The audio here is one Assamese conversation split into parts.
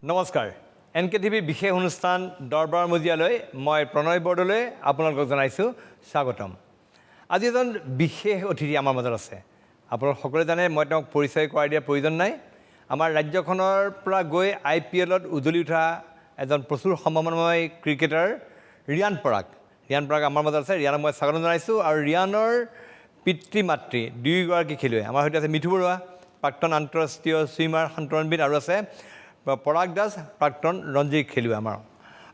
নমস্কাৰ NKTV বিশেষ অনুষ্ঠান দৰবাৰ মজিয়ালৈ মই প্ৰণয় বৰদলৈ আপোনালোকক জনাইছোঁ স্বাগতম আজি এজন বিশেষ অতিথি আমাৰ মাজত আছে আপোনালোক সকলোৱে জানে মই তেওঁক পৰিচয় কৰাই দিয়াৰ প্ৰয়োজন নাই আমাৰ ৰাজ্যখনৰ পৰা গৈ IPLত উজলি উঠা এজন প্ৰচুৰ সম্ভাৱনাময় ক্ৰিকেটাৰ ৰিয়ান পৰাগ আমাৰ মাজত আছে ৰিয়ানক মই স্বাগতম জনাইছোঁ আৰু ৰিয়ানৰ পিতৃ মাতৃ দুয়োগৰাকী খেলুৱৈ আমাৰ সৈতে আছে মিঠু বৰুৱা প্ৰাক্তন আন্তঃৰাষ্ট্ৰীয় ছুইমাৰ সন্তৰণবিদ আৰু আছে পৰাগ দাস প্ৰাক্তন ৰঞ্জী খেলুৱৈ আমাৰ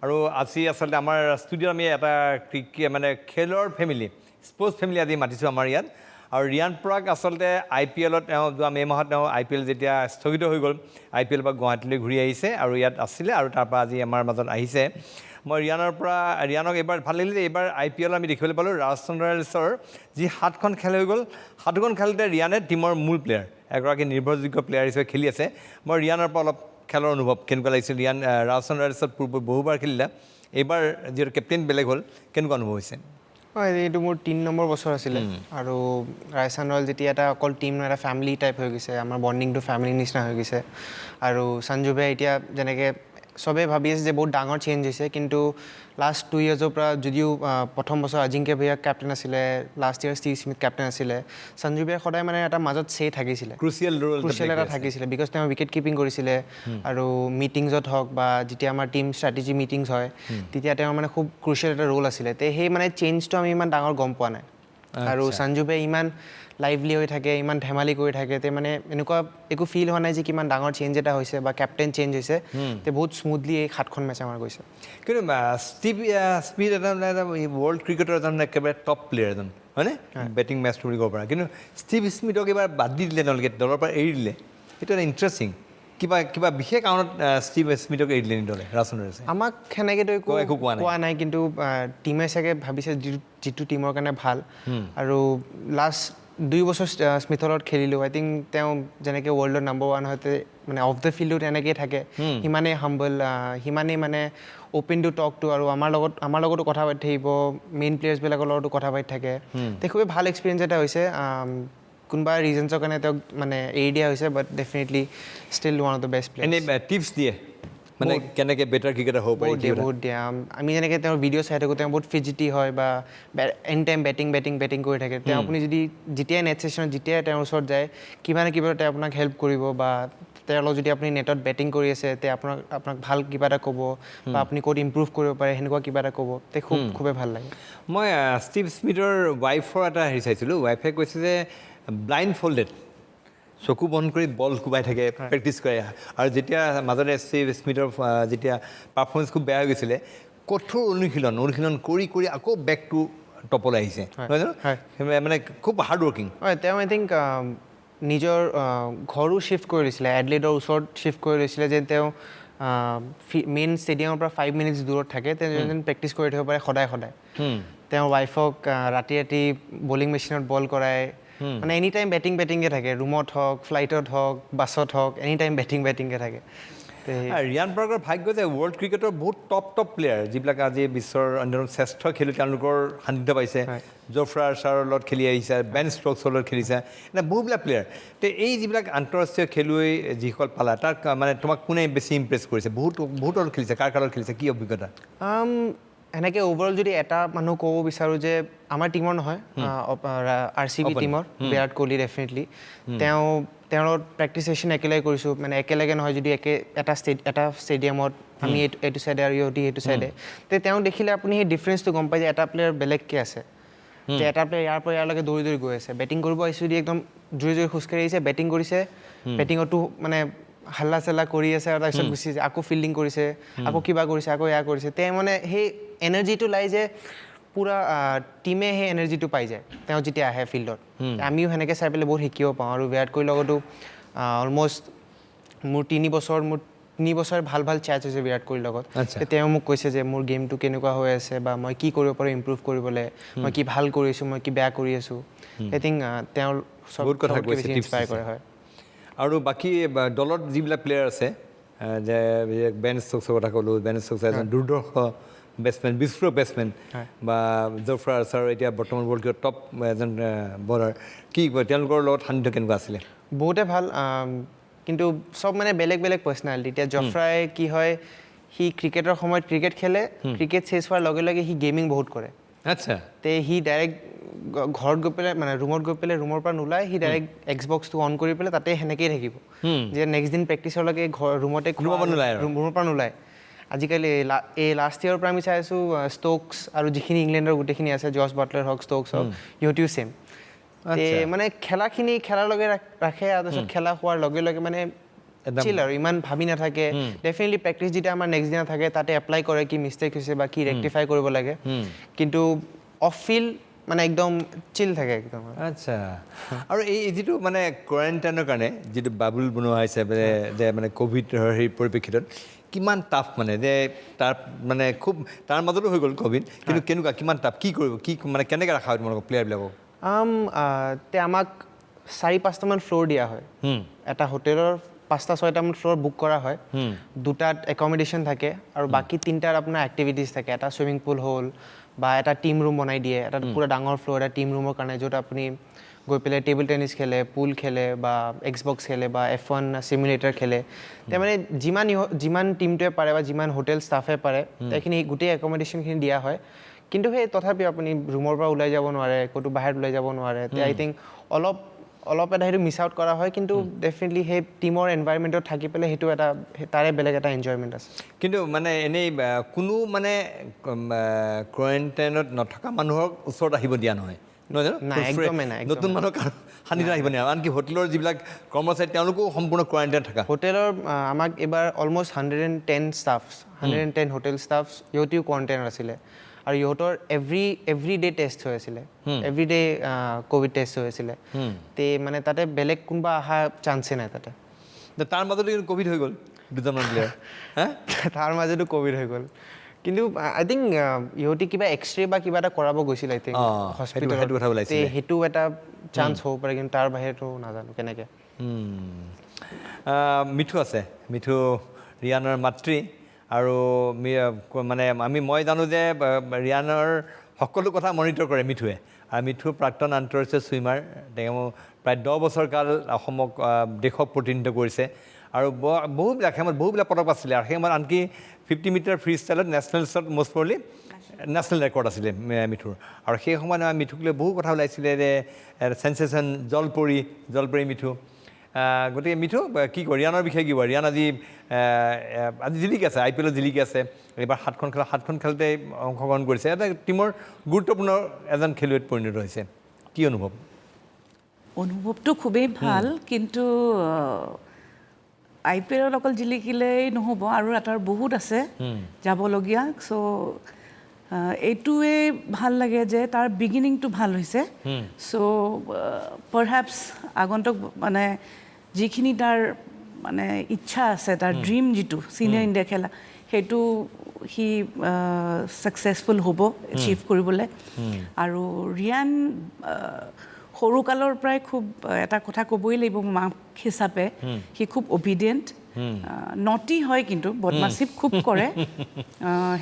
আৰু আজি আচলতে আমাৰ ষ্টুডিঅ'ত আমি এটা খেলৰ ফেমিলি স্পৰ্টছ ফেমিলি আজি মাতিছোঁ আমাৰ ইয়াত আৰু ৰিয়ান পৰাগ আচলতে IPLত তেওঁ যোৱা মে' মাহত তেওঁ IPL যেতিয়া স্থগিত হৈ গ'ল IPL পৰা গুৱাহাটীলৈ ঘূৰি আহিছে আৰু ইয়াত আছিলে আৰু তাৰপৰা আজি আমাৰ মাজত আহিছে মই ৰিয়ানক এইবাৰ ভাল লাগিলে যে এইবাৰ IPL আমি দেখিবলৈ পালোঁ ৰাজস্থান ৰয়েলছৰ যি 7খন খেল হৈ গ'ল 7খন খেলতে ৰিয়ানে টীমৰ মূল প্লেয়াৰ এগৰাকী নিৰ্ভৰযোগ্য প্লেয়াৰ হিচাপে খেলি আছে মই ৰিয়ানৰ পৰা অলপ খেলৰ অনুভৱ কেনেকুৱা লাগিছিল ৰিয়ান ৰাজস্থান ৰয়েলছত বহুবাৰ খেলিলে এইবাৰ যিহেতু কেপ্টেইন বেলেগ হ'ল কেনেকুৱা অনুভৱ হৈছে হয় এইটো মোৰ 3 নম্বৰ বছৰ আছিলে আৰু ৰাজস্থান ৰয়েল যেতিয়া এটা অকল টীম নহয় এটা ফেমিলি টাইপ হৈ গৈছে আমাৰ বণ্ডিংটো ফেমিলি নিচিনা হৈ গৈছে আৰু সঞ্জু ভাই এতিয়া যেনেকৈ চবেই ভাবি আছে যে বহুত ডাঙৰ চেঞ্জ হৈছে কিন্তু লাষ্ট 2 ইয়াৰ্ছৰ পৰা যদিও প্ৰথম বছৰ অজিংক্য ভূঞা কেপ্টেইন আছিলে last year Steve Smith captain আছিলে সঞ্জু ভাই সদায় মানে এটা মাজত থাকিছিলে ক্ৰুচিয়েল এটা থাকিছিলে বিকজ তেওঁ উইকেট কিপিং কৰিছিলে আৰু মিটিংছত হওক বা যেতিয়া আমাৰ টীম ষ্ট্ৰেটেজি মিটিংছ হয় তেতিয়া তেওঁৰ মানে খুব ক্ৰুচিয়েল এটা ৰোল আছিলে তে সেই মানে চেঞ্জটো আমি ইমান ডাঙৰ গম পোৱা নাই আৰু সঞ্জু ভাই ইমান লাইভলি হৈ থাকে ইমান ধেমালি কৰি থাকে তে মানে এনেকুৱা একো ফিল হোৱা নাই যে কিমান ডাঙৰ চেঞ্জ এটা হৈছে বা কেপ্টেইন চেঞ্জ হৈছে তে বহুত স্মুথলি এই 7খন মেচ আমাৰ গৈছে কিন্তু ষ্টিভ স্মিথ এজন ৱৰ্ল্ড ক্ৰিকেটৰ এজন একেবাৰে টপ প্লেয়াৰ এজন হয়নে বেটিং মেচ বুলি ক'ব পৰা কিন্তু ষ্টিভ স্মিথক এইবাৰ বাদ দি দিলে তেওঁলোকে দলৰ পৰা এৰি দিলে সেইটো এটা ইণ্টাৰেষ্টিং কিবা বিশেষ কাৰণত ষ্টিভ স্মিথক এৰি দিলে দলে ৰাজস্থান ৰয়েলছে আমাক সেনেকৈতো একো কোৱা নাই কিন্তু টীমে চাগে ভাবিছে যিটো টীমৰ কাৰণে ভাল আৰু লাষ্ট 2 বছৰ স্মিথৰ লগত খেলিলোঁ আই থিংক তেওঁ যেনেকৈ ৱৰ্ল্ডৰ নম্বৰ 1 হয়তো মানে অফ দ্য ফিল্ডত এনেকৈয়ে থাকে সিমানেই হাম্বল সিমানেই মানে অ'পেন টু টক টু আৰু আমাৰ লগতো কথা পাতি থাকিব মেইন প্লেয়াৰ্ছবিলাকৰ লগতো কথা পাতি থাকে তে খুবেই ভাল এক্সপিৰিয়েঞ্চ এটা হৈছে কোনোবা ৰিজনছৰ কাৰণে তেওঁক মানে এৰি দিয়া হৈছে but definitely still one of the best player এনেই টিপছ দিয়ে মানে কেনেকৈ বেটাৰ ক্ৰিকেটাৰ হ'ব পাৰি বহুত দিয়ে আমি যেনেকৈ তেওঁৰ ভিডিঅ' চাই থাকোঁ তেওঁ বহুত ফিজিটি হয় বা এনি টাইম বেটিং কৰি থাকে তেওঁ আপুনি যদি যেতিয়াই নেট ছেশ্যনত যেতিয়াই তেওঁৰ ওচৰত যায় কিবা না কিবা তেওঁ আপোনাক হেল্প কৰিব বা তেওঁৰ লগত যদি আপুনি নেটত বেটিং কৰি আছে তে আপোনাক ভাল কিবা এটা ক'ব বা আপুনি ক'ত ইম্প্ৰুভ কৰিব পাৰে সেনেকুৱা কিবা এটা ক'ব তে খুবেই ভাল লাগে মই ষ্টিভ স্মিথৰ ৱাইফৰ এটা হেৰি চাইছিলোঁ ৱাইফে কৈছে যে ব্লাইণ্ড ফল্ডেড চকু বন্ধ কৰি বল কোবাই থাকে প্ৰেক্টিছ কৰে আৰু যেতিয়া মাজতে ষ্টিভ স্মিথৰ যেতিয়া পাৰফৰ্মেঞ্চ খুব বেয়া হৈ গৈছিলে কঠোৰ অনুশীলন কৰি আকৌ বেক টু টপলৈ আহিছে নহয় জানো মানে খুব হাৰ্ড ৱৰ্কিং হয় তেওঁ আই থিংক নিজৰ ঘৰো শ্বিফ্ট কৰি দিছিলে এডলেডৰ ওচৰত শ্বিফ্ট কৰি লৈছিলে যে তেওঁ মেইন ষ্টেডিয়ামৰ পৰা 5 মিনিটছ দূৰত থাকে তেওঁ যেন প্ৰেক্টিছ কৰি থাকিব পাৰে সদায় তেওঁৰ ৱাইফক ৰাতি বলিং মেচিনত বল কৰাই মানে এনি টাইম বেটিংকে থাকে ৰুমত হওক ফ্লাইটত হওক বাছত হওক এনি টাইম বেটিংকে থাকে ৰিয়ান পৰাগৰ ভাগ্য যে ৱৰ্ল্ড ক্ৰিকেটৰ বহুত টপ প্লেয়াৰ যিবিলাক আজি বিশ্বৰ অন্যতম শ্ৰেষ্ঠ খেলুৱৈ তেওঁলোকৰ সান্নিধ্য পাইছে জফ্ৰা আৰ্চাৰৰ লগত খেলি আহিছে বেন ষ্ট্ৰকছৰ লগত খেলিছে এনে বহুবিলাক প্লেয়াৰ তে এই যিবিলাক আন্তঃৰাষ্ট্ৰীয় খেলুৱৈ যিসকল পালা তাক মানে তোমাক কোনে বেছি ইমপ্ৰেছ কৰিছে বহুত খেলিছে কাৰ খেলিছে কি অভিজ্ঞতা এনেকৈ অ'ভাৰঅল যদি এটা মানুহ ক'ব বিচাৰোঁ যে আমাৰ টীমৰ নহয় RCB টীমৰ বিৰাট কোহলি ডেফিনেটলি তেওঁৰ লগত প্ৰেক্টিচ ছেশ্যন একেলগে কৰিছোঁ মানে একেলগে নহয় যদি এটা ষ্টেডিয়ামত আমি এইটো চাইডে আৰু ইহঁতি এইটো চাইডে তে তেওঁ দেখিলে আপুনি সেই ডিফাৰেঞ্চটো গম পায় যে এটা প্লেয়াৰ বেলেগকৈ আছে যে এটা প্লেয়াৰ ইয়াৰ পৰা ইয়াৰলৈকে দৌৰি গৈ আছে বেটিং কৰিব আহিছোঁ যদি একদম জোৰে খোজকাঢ়ি আহিছে বেটিং কৰিছে বেটিঙতো মানে হাল্লা চাল্লা কৰি আছে আৰু তাৰপিছত গুচি যায় আকৌ ফিল্ডিং কৰিছে আকৌ কিবা কৰিছে আকৌ এয়া কৰিছে তে মানে সেই এনাৰ্জিটো লাই যে পূৰা টীমে সেই এনাৰ্জিটো পাই যায় তেওঁ যেতিয়া আহে ফিল্ডত আমিও সেনেকৈ চাই পেলাই বহুত শিকিব পাওঁ আৰু বিৰাট কোহলিৰ লগতো অলমষ্ট মোৰ 3 বছৰ ভাল চেঞ্জ হৈছে বিৰাট কোহলিৰ লগত তেওঁ মোক কৈছে যে মোৰ গেমটো কেনেকুৱা হৈ আছে বা মই কি কৰিব পাৰোঁ ইম্প্ৰুভ কৰিবলৈ মই কি ভাল কৰি আছোঁ মই কি বেয়া কৰি আছোঁ আই থিংক তেওঁৰ বহুত কথা কৈছে ইনস্পায়াৰ কৰে হয় আৰু বাকী দলত যিবিলাক প্লেয়াৰ আছে যে বেন ষ্ট্ৰকছৰ কথা ক'লোঁ বেন ষ্ট্ৰকছ এজন দুৰ্ধৰ্ষ বেটছমেন বিস্ফোৰক বেটছমেন বা জফ্ৰা আৰ্চাৰ এতিয়া বৰ্তমান ৱৰ্ল্ড ক্ৰিকেটৰ টপ এজন বলাৰ কি কয় তেওঁলোকৰ লগত সান্নিধ্য কেনেকুৱা আছিলে বহুতে ভাল কিন্তু চব মানে বেলেগ বেলেগ পাৰ্চনেলিটি এতিয়া জফ্ৰাই কি হয় সি ক্ৰিকেটৰ সময়ত ক্ৰিকেট খেলে ক্ৰিকেট চেছ হোৱাৰ লগে লগে সি গেমিং বহুত কৰে আচ্ছা তে সি ডাইৰেক্ট ঘৰত গৈ পেলাই মানে ৰুমত গৈ পেলাই ৰুমৰ পৰা নোলাই সি ডাইৰেক্ট এক্সবক্সটো অন কৰি পেলাই তাতে সেনেকেই থাকিব যে নেক্সট দিন প্ৰেক্টিচৰলৈকে ৰুমতে ৰুমৰ পৰা নোলায় আজিকালি এই লাষ্ট ইয়েৰৰ পৰা আমি চাই আছোঁ ষ্ট'কছ আৰু যিখিনি ইংলেণ্ডৰ গোটেইখিনি আছে জৰ্জ বাটলাৰ হওক ষ্ট'কছ হওক সিহঁতিও ছেম মানে খেলাখিনি খেলাৰ লগে ৰাখে আৰু তাৰপিছত খেলা হোৱাৰ লগে লগে মানে চিল আৰু ইমান ভাবি নাথাকে ডেফিনেটলি প্ৰেক্টিচ যেতিয়া আমাৰ নেক্সট দিনা থাকে তাতে এপ্লাই কৰে কি মিষ্টেক হৈছে বা কি ৰেক্টিফাই কৰিব লাগে কিন্তু অফ ফিল্ড মানে একদম চিল থাকে একদম আচ্ছা আৰু এই যিটো মানে কোৱাৰেণ্টাইনৰ কাৰণে যিটো বাবুল বনোৱা হৈছে যে মানে ক'ভিডৰ সেই পৰিপ্ৰেক্ষিতত কিমান টাফ মানে যে তাৰ মানে খুব তাৰ মাজতো হৈ গ'ল ক'ভিড কিন্তু কেনেকুৱা কিমান টাফ কি কৰিব কি মানে কেনেকৈ ৰখা হয় তোমালোকৰ প্লেয়াৰবিলাকক তে আমাক 4-5টামান ফ্ল'ৰ দিয়া হয় এটা হোটেলৰ 5-6টামান ফ্ল'ৰ বুক কৰা হয় দুটাত একমডেশ্যন থাকে আৰু বাকী 3টাত আপোনাৰ এক্টিভিটিজ থাকে এটা চুইমিং পুল হ'ল বা এটা টিম ৰুম বনাই দিয়ে এটা পুৰা ডাঙৰ ফ্ল'ৰ এটা টিম ৰুমৰ কাৰণে য'ত আপুনি গৈ পেলাই টেবুল টেনিছ খেলে পুল খেলে বা এক্সবক্স খেলে বা F1 চিমুলেটাৰ খেলে তে মানে যিমান টিমটোৱে পাৰে বা যিমান হোটেল ষ্টাফে পাৰে সেইখিনি গোটেই একমডেশ্যনখিনি দিয়া হয় কিন্তু সেই তথাপিও আপুনি ৰুমৰ পৰা ওলাই যাব নোৱাৰে ক'তো বাহিৰত ওলাই যাব নোৱাৰে তে আই থিংক অলপ এটা সেইটো মিছ আউট কৰা হয় কিন্তু ডেফিনেটলি সেই টিমৰ এনভাইৰমেণ্টত থাকি পেলাই সেইটো এটা তাৰে বেলেগ এটা এনজয়মেণ্ট আছে কিন্তু মানে এনেই কোনো মানে কোৱাৰেণ্টাইনত নথকা মানুহক ওচৰত আহিব দিয়া নহয় নহয় জানো নাই একদমেই নাই নতুন মানুহ সান্নিধ্যত আহিব নোৱাৰে আনকি হোটেলৰ যিবিলাক কৰ্মচাৰী তেওঁলোকেও সম্পূৰ্ণ কোৱাৰেণ্টাইনত থকা হোটেলৰ আমাক এইবাৰ অলমষ্ট 110 ষ্টাফ 110 হোটেল ষ্টাফ সিহঁতিও কোৱাৰেণ্টাইনত আছিলে আৰু ইহঁতৰ এভৰি ডে টেষ্ট হৈ আছিলে এভৰি ডে ক'ভিড টেষ্ট হৈ আছিলে তে মানে তাতে বেলেগ কোনোবা অহা চান্সে নাই তাতে তাৰ মাজতে ক'ভিড হৈ গ'ল দুজনমান প্লেয়াৰ তাৰ মাজতো ক'ভিড হৈ গ'ল কিন্তু আই থিংক ইহঁতি কিবা এক্সৰে বা কিবা এটা কৰাব গৈছিল আই থিংক হস্পিটেলত সেইটো এটা চান্স হ'ব পাৰে কিন্তু তাৰ বাহিৰেতো নাজানো কেনেকৈ মিঠু আছে মিঠু ৰিয়ানৰ মাতৃ আৰু মানে মই জানো যে ৰিয়ানৰ সকলো কথা মনিটৰ কৰে মিঠুৱে আৰু মিঠু প্ৰাক্তন আন্তঃৰাষ্ট্ৰীয় ছুইমাৰ তেওঁ প্ৰায় 10 বছৰ কাল অসমক দেশক প্ৰতিনিধিত্ব কৰিছে আৰু বহুবিলাক পদক আছিলে আৰু সেই সময়ত আনকি 50 মিটাৰ ফ্ৰী ষ্টাইলত নেশ্যনেলছত মষ্ট প্ৰবলি নেশ্যনেল ৰেকৰ্ড আছিলে মিঠুৰ আৰু সেই সময়ত মিঠুক লৈ বহু কথা ওলাইছিলে যে চেনচেশ্যন জলপৰি মিঠু গতিকে মিঠু কি কয় ৰিয়ানৰ বিষয়ে কি কয় ৰিয়ান আজি জিলিকি আছে IPL জিলিকি আছে এইবাৰ 7খন খেলতে অংশগ্ৰহণ কৰিছে এটা টীমৰ গুৰুত্বপূৰ্ণ এজন খেলুৱৈত পৰিণত হৈছে কি অনুভৱটো খুবেই ভাল কিন্তু IPLত অকল জিলিকিলেই নহ'ব আৰু এটাৰ বহুত আছে যাবলগীয়া চ' এইটোৱে ভাল লাগে যে তাৰ বিগিনিংটো ভাল হৈছে চ' পাৰহেপছ আগন্তুক মানে যিখিনি তাৰ মানে ইচ্ছা আছে তাৰ ড্ৰিম যিটো চিনিয়ৰ ইণ্ডিয়া খেলা সেইটো সি ছাকচেছফুল হ'ব এচিভ কৰিবলৈ আৰু ৰিয়ান সৰুকালৰ পৰাই খুব এটা কথা ক'বই লাগিব মাক হিচাপে সি খুব অবিডিয়েণ্ট নটি হয় কিন্তু বদমাচি খুব কৰে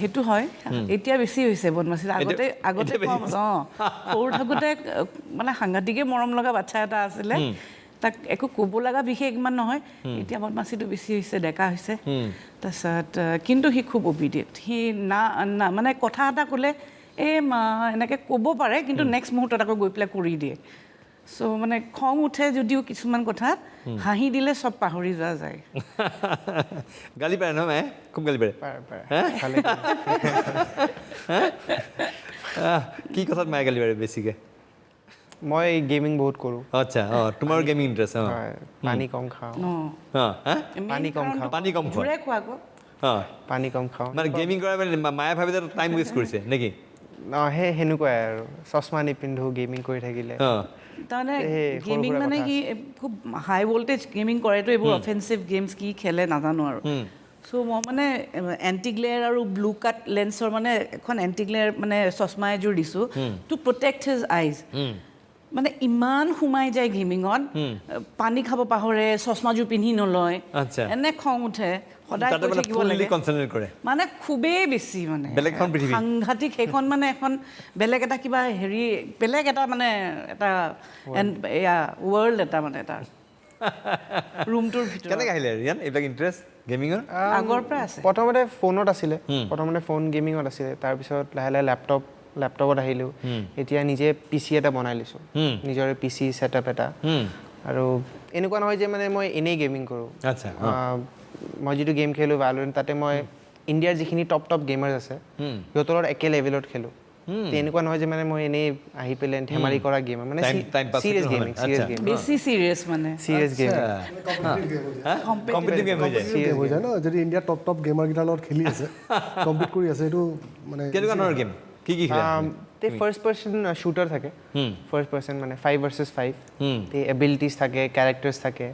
সেইটো হয় এতিয়া বেছি হৈছে বদমাচি আগতে কম সৰু থাকোঁতে মানে সাংঘাতিকে মৰম লগা বাচ্ছা এটা আছিলে তাক একো ক'ব লগা বিশেষ ইমান নহয় এতিয়া বদমাচিটো বেছি হৈছে ডেকা হৈছে তাৰপিছত কিন্তু সি খুব অবিডিয়েণ্ট সি না মানে কথা এটা ক'লে এনেকৈ ক'ব পাৰে কিন্তু নেক্সট মুহূৰ্তত আকৌ গৈ পেলাই কৰি দিয়ে চ' মানে খং উঠে যদিও কিছুমান কথাত হাঁহি দিলে চব পাহৰি যোৱা যায় গালি পাৰে নহয় খুব গালি পাৰে কি কথাত মায়ে গালি পাৰে বেছিকৈ মই গেমিং বহুত কৰোঁ আচ্ছা তোমাৰ গেমিং ইণ্টাৰেষ্ট পানী কম খাওঁ পানী কম খাওঁ মানে গেমিং কৰা মায়ে ভাবে যে টাইম ৱেষ্ট কৰিছে নেকি সেনেকুৱাই আৰু চশমা নিপিন্ধো গেমিং কৰি থাকিলে তাৰমানে গেমিং মানে কি খুব হাই ভল্টেজ গেমিং কৰেতো এইবোৰ অফেন্সিভ গেমছ কি খেলে নাজানো আৰু চ' মই মানে এণ্টি গ্লেয়াৰ আৰু ব্লু কাট লেন্সৰ মানে এখন এণ্টি গ্লেয়াৰ মানে চশমা এযোৰ দিছোঁ টু প্ৰটেক্ট হিজ আইজ মানে ইমান সোমাই যায় গেমিঙত পানী খাব পাহৰে চশমাযোৰ পিন্ধি নলয় এনে খং উঠে সদায় কৈ থাকিব লাগে মানে খুবেই বেছি মানে সাংঘাতিক সেইখন মানে এখন বেলেগ এটা কিবা বেলেগ এটা মানে এটা এয়া ৱৰ্ল্ড এটা মানে তাৰ ৰুমটোৰ ভিতৰত কেনেকৈ আহিলে ৰিয়ান এইবিলাক ইণ্টাৰেষ্ট গেমিঙৰ আগৰ পৰাই আছে প্ৰথমতে ফোনত আছিলে প্ৰথমতে ফোন গেমিঙত আছিলে তাৰপিছত লাহে লাহে লেপটপত আহিলোঁ এতিয়া নিজে PC এটা বনাই লৈছোঁ নিজৰ PC ছেটআপ এটা আৰু এনেকুৱা নহয় যে মানে মই এনেই গেমিং কৰোঁ আচ্ছা মই যিটো গেম খেলোঁ ভ্যালোৰেণ্ট তাতে মই ইণ্ডিয়াৰ যিখিনি টপ গেমাৰ্ছ আছে সিহঁতৰ লগত একে লেভেলত খেলোঁ এনেকুৱা নহয় যে মানে মই এনেই আহি পেলাই ধেমালি কৰা গেম মানে time pass চিৰিয়াছ নহয়। গেমিং চিৰিয়াছ গেম বেছি চিৰিয়াছ মানে চিৰিয়াছ গেম কম্পিটিটিভ গেম হৈ যায় গেম হৈ যায় ন যদি ইণ্ডিয়াৰ টপ গেমাৰকেইটাৰ লগত খেলি আছে কম্পিট কৰি আছে এইটো মানে কেনেকুৱা ধৰণৰ গেম কি খেলে তে ফাৰ্ষ্ট পাৰ্চন শ্বুটাৰ থাকে ফাৰ্ষ্ট পাৰ্চন মানে 5 vs 5 তে এবিলিটিজ থাকে কেৰেক্টাৰ্ছ থাকে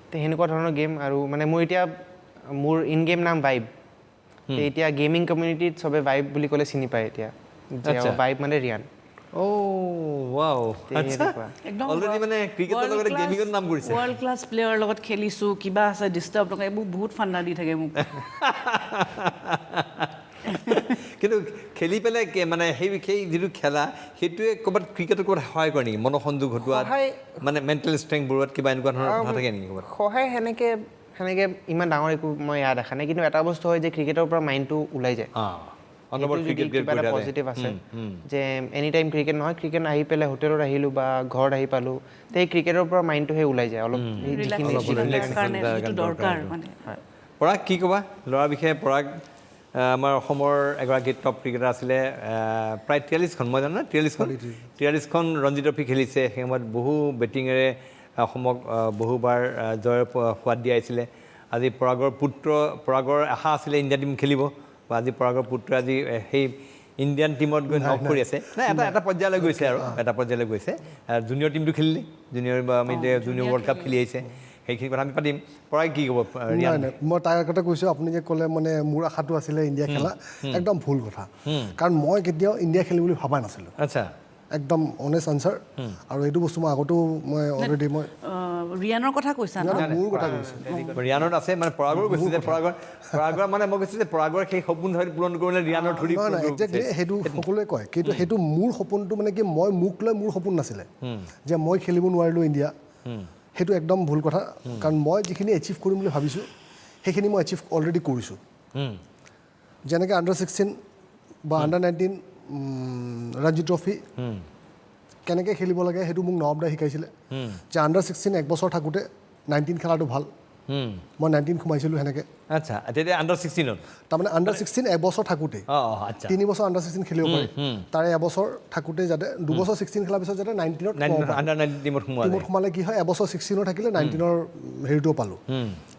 তে সেনেকুৱা ধৰণৰ গেম আৰু মানে মোৰ ইন গেম নাম ভাইব তে এতিয়া গেমিং কমিউনিটিত চবে ভাইব বুলি ক'লে চিনি পায় এতিয়া ভাইব মানে ৰিয়ান ৱাও তে আচ্ছা সেনেকুৱা একদম অলৰেডি মানে ক্ৰিকেটৰ লগতে গেমিঙৰ নাম কৰিছে ৱৰ্ল্ড ক্লাছ প্লেয়াৰৰ লগত খেলিছোঁ কিবা আছে ডিষ্টাৰ্ব নকৰে এইবোৰ বহুত ফাণ্ডা দি থাকে মোক কিন্তু খেলি পেলাই মানে সেই যিটো খেলা সেইটোৱে ক'ৰবাত ক্ৰিকেটত ক'ৰবাত সহায় কৰে নেকি মনোসংযোগ ঘটোৱাত মানে মেণ্টেল ষ্ট্ৰেংথ বঢ়োৱাত কিবা এনেকুৱা ধৰণৰ কথা থাকে নেকি ক'ৰবাত সহায় সেনেকে ইমান ডাঙৰ একো মই ইয়াত দেখা নাই কিন্তু এটা বস্তু হয় যে ক্ৰিকেটৰ পৰা মাইণ্ডটো ওলাই যায় অনবৰত ক্ৰিকেট কিবা এটা পজিটিভ আছে যে এনি টাইম ক্ৰিকেট নহয় ক্ৰিকেট আহি পেলাই হোটেলত আহিলোঁ বা ঘৰত আহি পালোঁ তে এই ক্ৰিকেটৰ পৰা মাইণ্ডটো সেই ওলাই যায় অলপ যিখিনি ৰিলেক্সেশ্যনৰ কাৰণে যিটো দৰকাৰ মানে পৰাগ কি ক'বা ল'ৰাৰ বিষয়ে পৰাগ আমাৰ অসমৰ এগৰাকী টপ ক্ৰিকেটাৰ আছিলে প্ৰায় 43খন মই জানো 43খন ৰঞ্জী ট্ৰফি খেলিছে সেই সময়ত বহু বেটিঙেৰে অসমক বহুবাৰ জয়ৰ সোৱাদ দিয়াইছিলে আজি পৰাগৰ আশা আছিলে ইণ্ডিয়া টীম খেলিব বা আজি পৰাগৰ পুত্ৰই আজি সেই ইণ্ডিয়ান টীমত গৈ নক কৰি আছে নাই এটা পৰ্যায়লৈ গৈছে আৰু এটা পৰ্যায়লৈ গৈছে জুনিয়ৰ টীমটো খেলিলে আমি জুনিয়ৰ ৱৰ্ল্ড কাপ খেলি আহিছে সেইখিনি কথা আমি পাতিম পৰাই কি ক'ব নাই নাই মই তাৰ আগতে কৈছোঁ আপুনি যে ক'লে মানে মোৰ আশাটো আছিলে ইণ্ডিয়া খেলা একদম ভুল কথা কাৰণ মই কেতিয়াও ইণ্ডিয়া খেলিম বুলি ভবা নাছিলোঁ আচ্ছা একদম অনেষ্ট আনচাৰ আৰু এইটো বস্তু মই আগতেও মই অলৰেডি মই ৰিয়ানৰ কথা কৈছা ন মোৰ কথা কৈছোঁ ৰিয়ানত আছে মানে পৰাগৰো গৈছে যে পৰাগৰ মানে মই কৈছোঁ যে পৰাগৰ সেই সপোন ধৰি পূৰণ কৰিলে ৰিয়ানৰ ধৰি নহয় নহয় একজেক্টলি সেইটো সকলোৱে কয় কিন্তু সেইটো মোৰ সপোনটো মানে কি মই মোক লৈ মোৰ সপোন নাছিলে যে মই খেলিব নোৱাৰিলোঁ ইণ্ডিয়া সেইটো একদম ভুল কথা কাৰণ মই যিখিনি এচিভ কৰিম বুলি ভাবিছোঁ সেইখিনি মই এচিভ অলৰেডি কৰিছোঁ যেনেকৈ আণ্ডাৰ 16 বা আণ্ডাৰ 19 ৰঞ্জী ট্ৰফি কেনেকৈ খেলিব লাগে সেইটো মোক নৱাব দাই শিকাইছিলে যে আণ্ডাৰ 16 এক বছৰ থাকোঁতে 19 খেলাটো ভাল মই 19 সোমাইছিলোঁ সেনেকৈ আচ্ছা তেতিয়া আণ্ডাৰ 16ত তাৰমানে আণ্ডাৰ 16 এবছৰ থাকোঁতে আচ্ছা 3 বছৰ আণ্ডাৰ 16 খেলিব পাৰি তাৰে এবছৰ থাকোঁতে যাতে 2 বছৰ 16 খেলাৰ পিছত যাতে 19ত আণ্ডাৰ 19 টীমত টীমত সোমালে কি হয় এবছৰ 16ৰ থাকিলে 19ৰ হেৰিটোও পালোঁ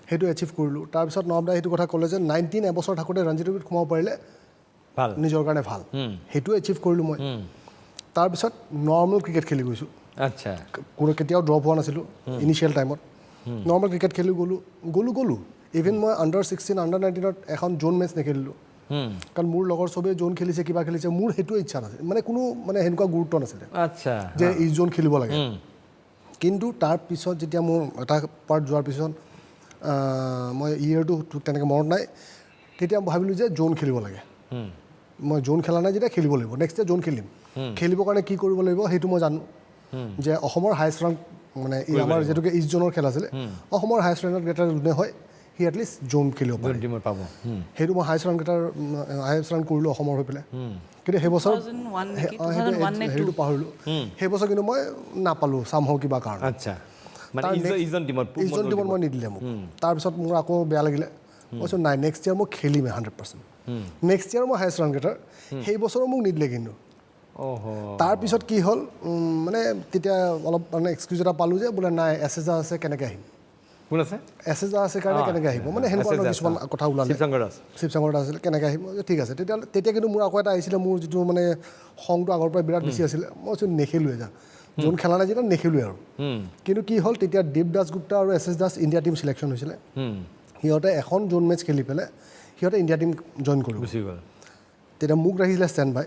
সেইটো এচিভ কৰিলোঁ তাৰপিছত নৱাব দাই সেইটো কথা ক'লে যে 19 এবছৰ থাকোঁতে ৰঞ্জী ট্ৰফিত সোমাব পাৰিলে ভাল নিজৰ কাৰণে ভাল সেইটো এচিভ কৰিলোঁ মই তাৰপিছত নৰ্মেল ক্ৰিকেট খেলি গৈছোঁ আচ্ছা কেতিয়াও ড্ৰপ হোৱা নাছিলোঁ ইনিচিয়েল টাইমত নৰ্মেল ক্ৰিকেট খেলি গ'লোঁ ইভেন মই আণ্ডাৰ 16 আণ্ডাৰ 19ত এখন জোন মেটচ নেখেলিলোঁ কাৰণ মোৰ লগৰ চবেই জোন খেলিছে কিবা খেলিছে মোৰ সেইটোৱে ইচ্ছা নাছিল মানে কোনো মানে সেনেকুৱা গুৰুত্ব নাছিলে আচ্ছা যে এই জোন খেলিব লাগে কিন্তু তাৰপিছত যেতিয়া মোৰ এটা পাৰ্ট যোৱাৰ পিছত মই ইয়েৰটো তেনেকৈ মনত নাই তেতিয়া ভাবিলোঁ যে জোন খেলিব লাগে মই জোন খেলা নাই যেতিয়া খেলিব লাগিব নেক্সট ডে জোন খেলিম খেলিবৰ কাৰণে কি কৰিব লাগিব সেইটো মই জানো যে অসমৰ হায়েষ্ট ৰাংক মানে আমাৰ যিটোকে ইষ্ট জোনৰ খেল আছিলে অসমৰ হায়েষ্ট ৰাংক গেটাৰ যোনে হয় সি এটলিষ্ট জোন খেলিব পাৰে সেইটো মই হায়েষ্ট ৰান কৰিলোঁ অসমৰ হৈ পেলাই কিন্তু সেইবছৰ হেৰিটো পাহৰিলোঁ সেইবছৰ কিন্তু মই নাপালোঁ চামহাও কিবা কাৰণে আচ্ছা ইজন টীমত মই নিদিলে মোক তাৰপিছত মোৰ আকৌ বেয়া লাগিলে মই কৈছোঁ নাই নেক্সট ইয়েৰ মই খেলিমে 100% নেক্সট ইয়েৰ মই হায়েষ্ট ৰান গেটাৰ সেই বছৰো মোক নিদিলে কিন্তু তাৰপিছত কি হ'ল মানে তেতিয়া অলপ মানে এক্সকিউজ এটা পালোঁ যে বোলে নাই এছেজা আছে কেনেকৈ আহিম কোন আছে এছেজা আছে কাৰণে কেনেকৈ আহিব মানে সেনেকুৱা কিছুমান কথা ওলালে শিৱসাগৰ দাস আছিলে কেনেকৈ আহিব ঠিক আছে তেতিয়া কিন্তু মোৰ আকৌ এটা আহিছিলে মোৰ যিটো মানে খংটো আগৰ পৰাই বিৰাট বেছি আছিলে মই কৈছোঁ নেখেলোৱে যা যোন খেলা নাই যেতিয়া নেখেলোৱে আৰু কিন্তু কি হ'ল তেতিয়া দীপ দাসগুপ্তা আৰু S S Das India team selection হৈছিলে সিহঁতে এখন জোন মেটচ খেলি পেলাই সিহঁতে ইণ্ডিয়া টীম জইন কৰিব তেতিয়া মোক ৰাখিছিলে ষ্টেণ্ড বাই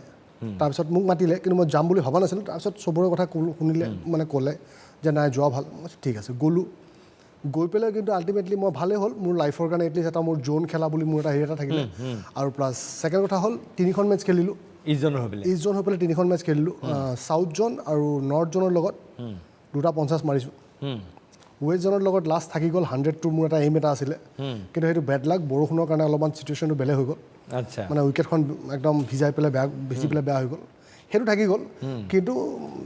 তাৰপিছত মোক মাতিলে কিন্তু মই যাম বুলি ভবা নাছিলোঁ তাৰপিছত চবৰে কথা শুনিলে মানে ক'লে যে নাই যোৱা ভাল মই ঠিক আছে গ'লোঁ গৈ পেলাই কিন্তু আল্টিমেটলি মই ভালেই হ'ল মোৰ লাইফৰ কাৰণে এটলিষ্ট এটা মোৰ জোন খেলা বুলি মোৰ এটা হেৰি এটা থাকিলে আৰু প্লাছ ছেকেণ্ড কথা হ'ল 3খন মেটচ খেলিলোঁ ইষ্ট জোন হৈ পেলাই 3খন মেটচ খেলিলোঁ চাউথ জোন আৰু নৰ্থ জোনৰ লগত 250 মাৰিছোঁ ৱেষ্ট জনৰ লগত লাষ্ট থাকি গ'ল 100টোৰ মোৰ এটা এইম এটা আছিলে কিন্তু সেইটো বেড লাক বৰষুণৰ কাৰণে অলপমান চিটুৱেশ্যনটো বেলেগ হৈ গ'ল আচ্ছা মানে উইকেটখন একদম ভিজাই পেলাই ভিজি পেলাই বেয়া হৈ গ'ল সেইটো থাকি গ'ল কিন্তু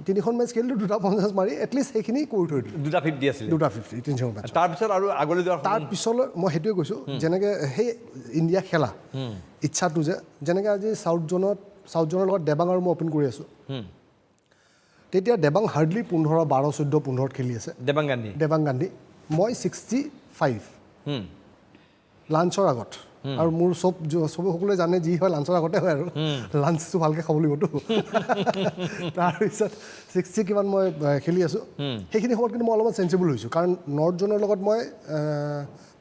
3খন মেটচ খেলিলোঁ 250 মাৰি এটলিষ্ট সেইখিনি কৰি থৈ দিলোঁ 250 আছিলে 250 3খন মেটচ তাৰপিছত আৰু আগলৈ যোৱাৰ তাৰ পিছলৈ মই সেইটোৱে কৈছোঁ যেনেকৈ সেই ইণ্ডিয়া খেলা ইচ্ছাটো যেনেকৈ আজি চাউথ জনৰ লগত দেবাং আৰু মই অপেন কৰি আছোঁ তেতিয়া দেবাং হাৰ্ডলি 15 12 14 15 খেলি আছে দেবাং গান্ধী মই 65 লাঞ্চৰ আগত আৰু মোৰ চবে সকলোৱে জানে যি হয় লাঞ্চৰ আগতে হয় আৰু লাঞ্চটো ভালকৈ খাব লাগিবতো তাৰপিছত 60 কিমান মই খেলি আছোঁ সেইখিনি সময়ত কিন্তু মই অলপমান চেঞ্চিবল হৈছোঁ কাৰণ নৰ্থ জনৰ লগত মই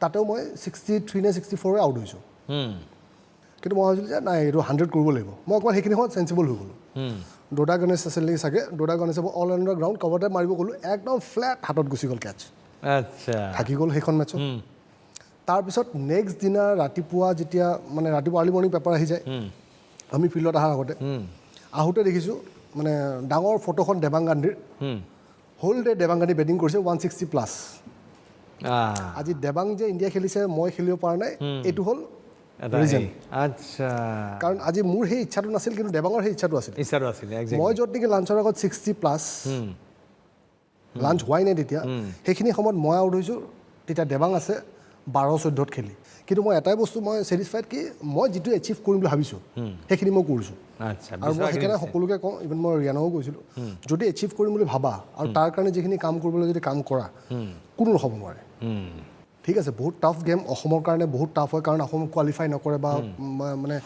তাতেও মই 63 নে 64 আউট হৈছোঁ কিন্তু মই ভাবিছিলোঁ যে নাই এইটো 100 কৰিব লাগিব মই অকণমান সেইখিনি সময়ত চেঞ্চিবল হৈ গ'লোঁ ডোডা গণেশ আছিল নেকি চাগে ডোডা গণেশে অল ৰাউণ্ডাৰ গ্ৰাউণ্ড কভাৰতে মাৰিব গ'লোঁ একদম ফ্লেট হাতত গুচি গ'ল কেটচ আচ্ছা থাকি গ'ল সেইখন মেটচত তাৰপিছত নেক্সট দিনা ৰাতিপুৱা যেতিয়া মানে ৰাতিপুৱা আৰ্লি মৰ্ণিং পেপাৰ আহি যায় আমি ফিল্ডত অহাৰ আগতে আহোঁতে দেখিছোঁ মানে ডাঙৰ ফটোখন দেবাং গান্ধীৰ whole day Debang Gandhi batting কৰিছে 160+। আজি দেবাং যে ইণ্ডিয়া খেলিছে মই খেলিব পৰা নাই এইটো হ'ল ৰিজন আচ্ছা কাৰণ আজি মোৰ সেই ইচ্ছাটো নাছিল কিন্তু দেবাঙৰ সেই ইচ্ছাটো আছিল মই য'ত নেকি লাঞ্চৰ আগত 60+ লাঞ্চ হোৱাই নাই তেতিয়া সেইখিনি সময়ত মই আউট হৈছোঁ তেতিয়া দেবাং আছে 12-14 খেলি কিন্তু মই এটাই বস্তু মই ছেটিছফাইড কি মই যিটো এচিভ কৰিম বুলি ভাবিছোঁ সেইখিনি মই কৰিছোঁ আৰু মই সেইকাৰণে সকলোকে কওঁ ইভেন মই ৰিয়ানাও কৈছিলোঁ যদি এচিভ কৰিম বুলি ভাবা আৰু তাৰ কাৰণে যিখিনি কাম কৰিবলৈ যদি কাম কৰা কোনো ৰখাব নোৱাৰে ঠিক আছে বহুত টাফ গেম অসমৰ কাৰণে বহুত টাফ হয় কাৰণ অসম কোৱালিফাই নকৰে বা মানে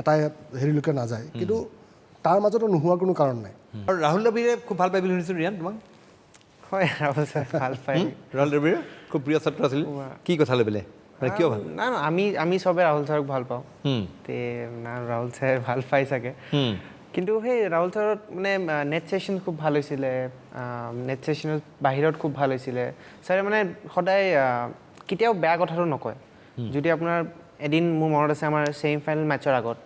এটাই হেৰিলৈকে নাযায় কিন্তু তাৰ মাজতো নোহোৱাৰ কোনো কাৰণ নাই আৰু ৰাহুল দ্ৰাবিড়ে খুব ভাল পাই বুলি শুনিছোঁ ৰিয়ান তোমাক হয় ৰাহুল ছাৰ ভাল পায় ৰাহুল দ্ৰাবিড়ে খুব প্ৰিয় ছাত্ৰ আছিল কি কথা লৈ পেলাই মানে কিয় ভাল না আমি চবে ৰাহুল ছাৰক ভাল পাওঁ তে না ৰাহুল ছাৰে ভাল পাই চাগে কিন্তু সেই ৰাহুল ছাৰৰ মানে নেট ছেশ্যন খুব ভাল হৈছিলে নেট ছেশ্যনত বাহিৰত খুব ভাল হৈছিলে ছাৰে মানে সদায় কেতিয়াও বেয়া কথাটো নকয় যদি আপোনাৰ এদিন মোৰ মনত আছে আমাৰ ছেমি ফাইনেল মেটচৰ আগত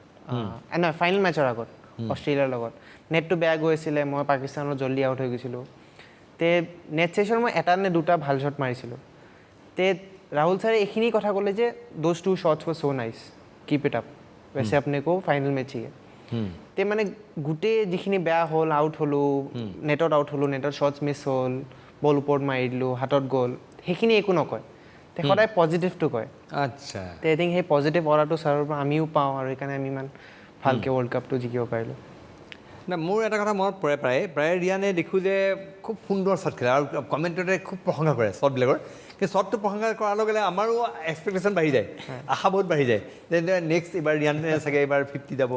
নহয় ফাইনেল মেটচৰ আগত অষ্ট্ৰেলিয়াৰ লগত নেটটো বেয়া গৈ আছিলে মই পাকিস্তানত জল্দি আউট হৈ গৈছিলোঁ তে নেট ছেশ্যন মই এটা নে দুটা ভাল শ্বট মাৰিছিলোঁ তে ৰাহুল ছাৰে এইখিনি কথা ক'লে যে those 2 shots war so' nice keep it up वैसे अपने को फाइनल में चाहिए তে মানে গোটেই যিখিনি বেয়া হ'ল আউট হ'লোঁ নেটত আউট হ'লোঁ নেটত শ্বটছ মিছ হ'ল বল ওপৰত মাৰি দিলোঁ হাতত গ'ল সেইখিনি একো নকয় তে সদায় পজিটিভটো কয় আচ্ছা তে আই থিংক সেই পজিটিভ অৰাটো ছাৰৰ পৰা আমিও পাওঁ আৰু সেইকাৰণে আমি ইমান ভালকৈ ৱৰ্ল্ড কাপটো জিকিব পাৰিলোঁ না মোৰ এটা কথা মনত পৰে প্ৰায় ৰিয়ানে দেখোঁ যে খুব সুন্দৰ শ্বট খেলে আৰু কমেণ্টতে খুব প্ৰশংসা কৰে শ্বটবিলাকৰ কিন্তু শ্বটটো প্ৰশংসা কৰাৰ লগে লগে আমাৰো এক্সপেক্টেশ্যন বাঢ়ি যায় আশা বহুত বাঢ়ি যায় যে নেক্সট এইবাৰ ৰিয়ানে চাগে এইবাৰ 50 যাব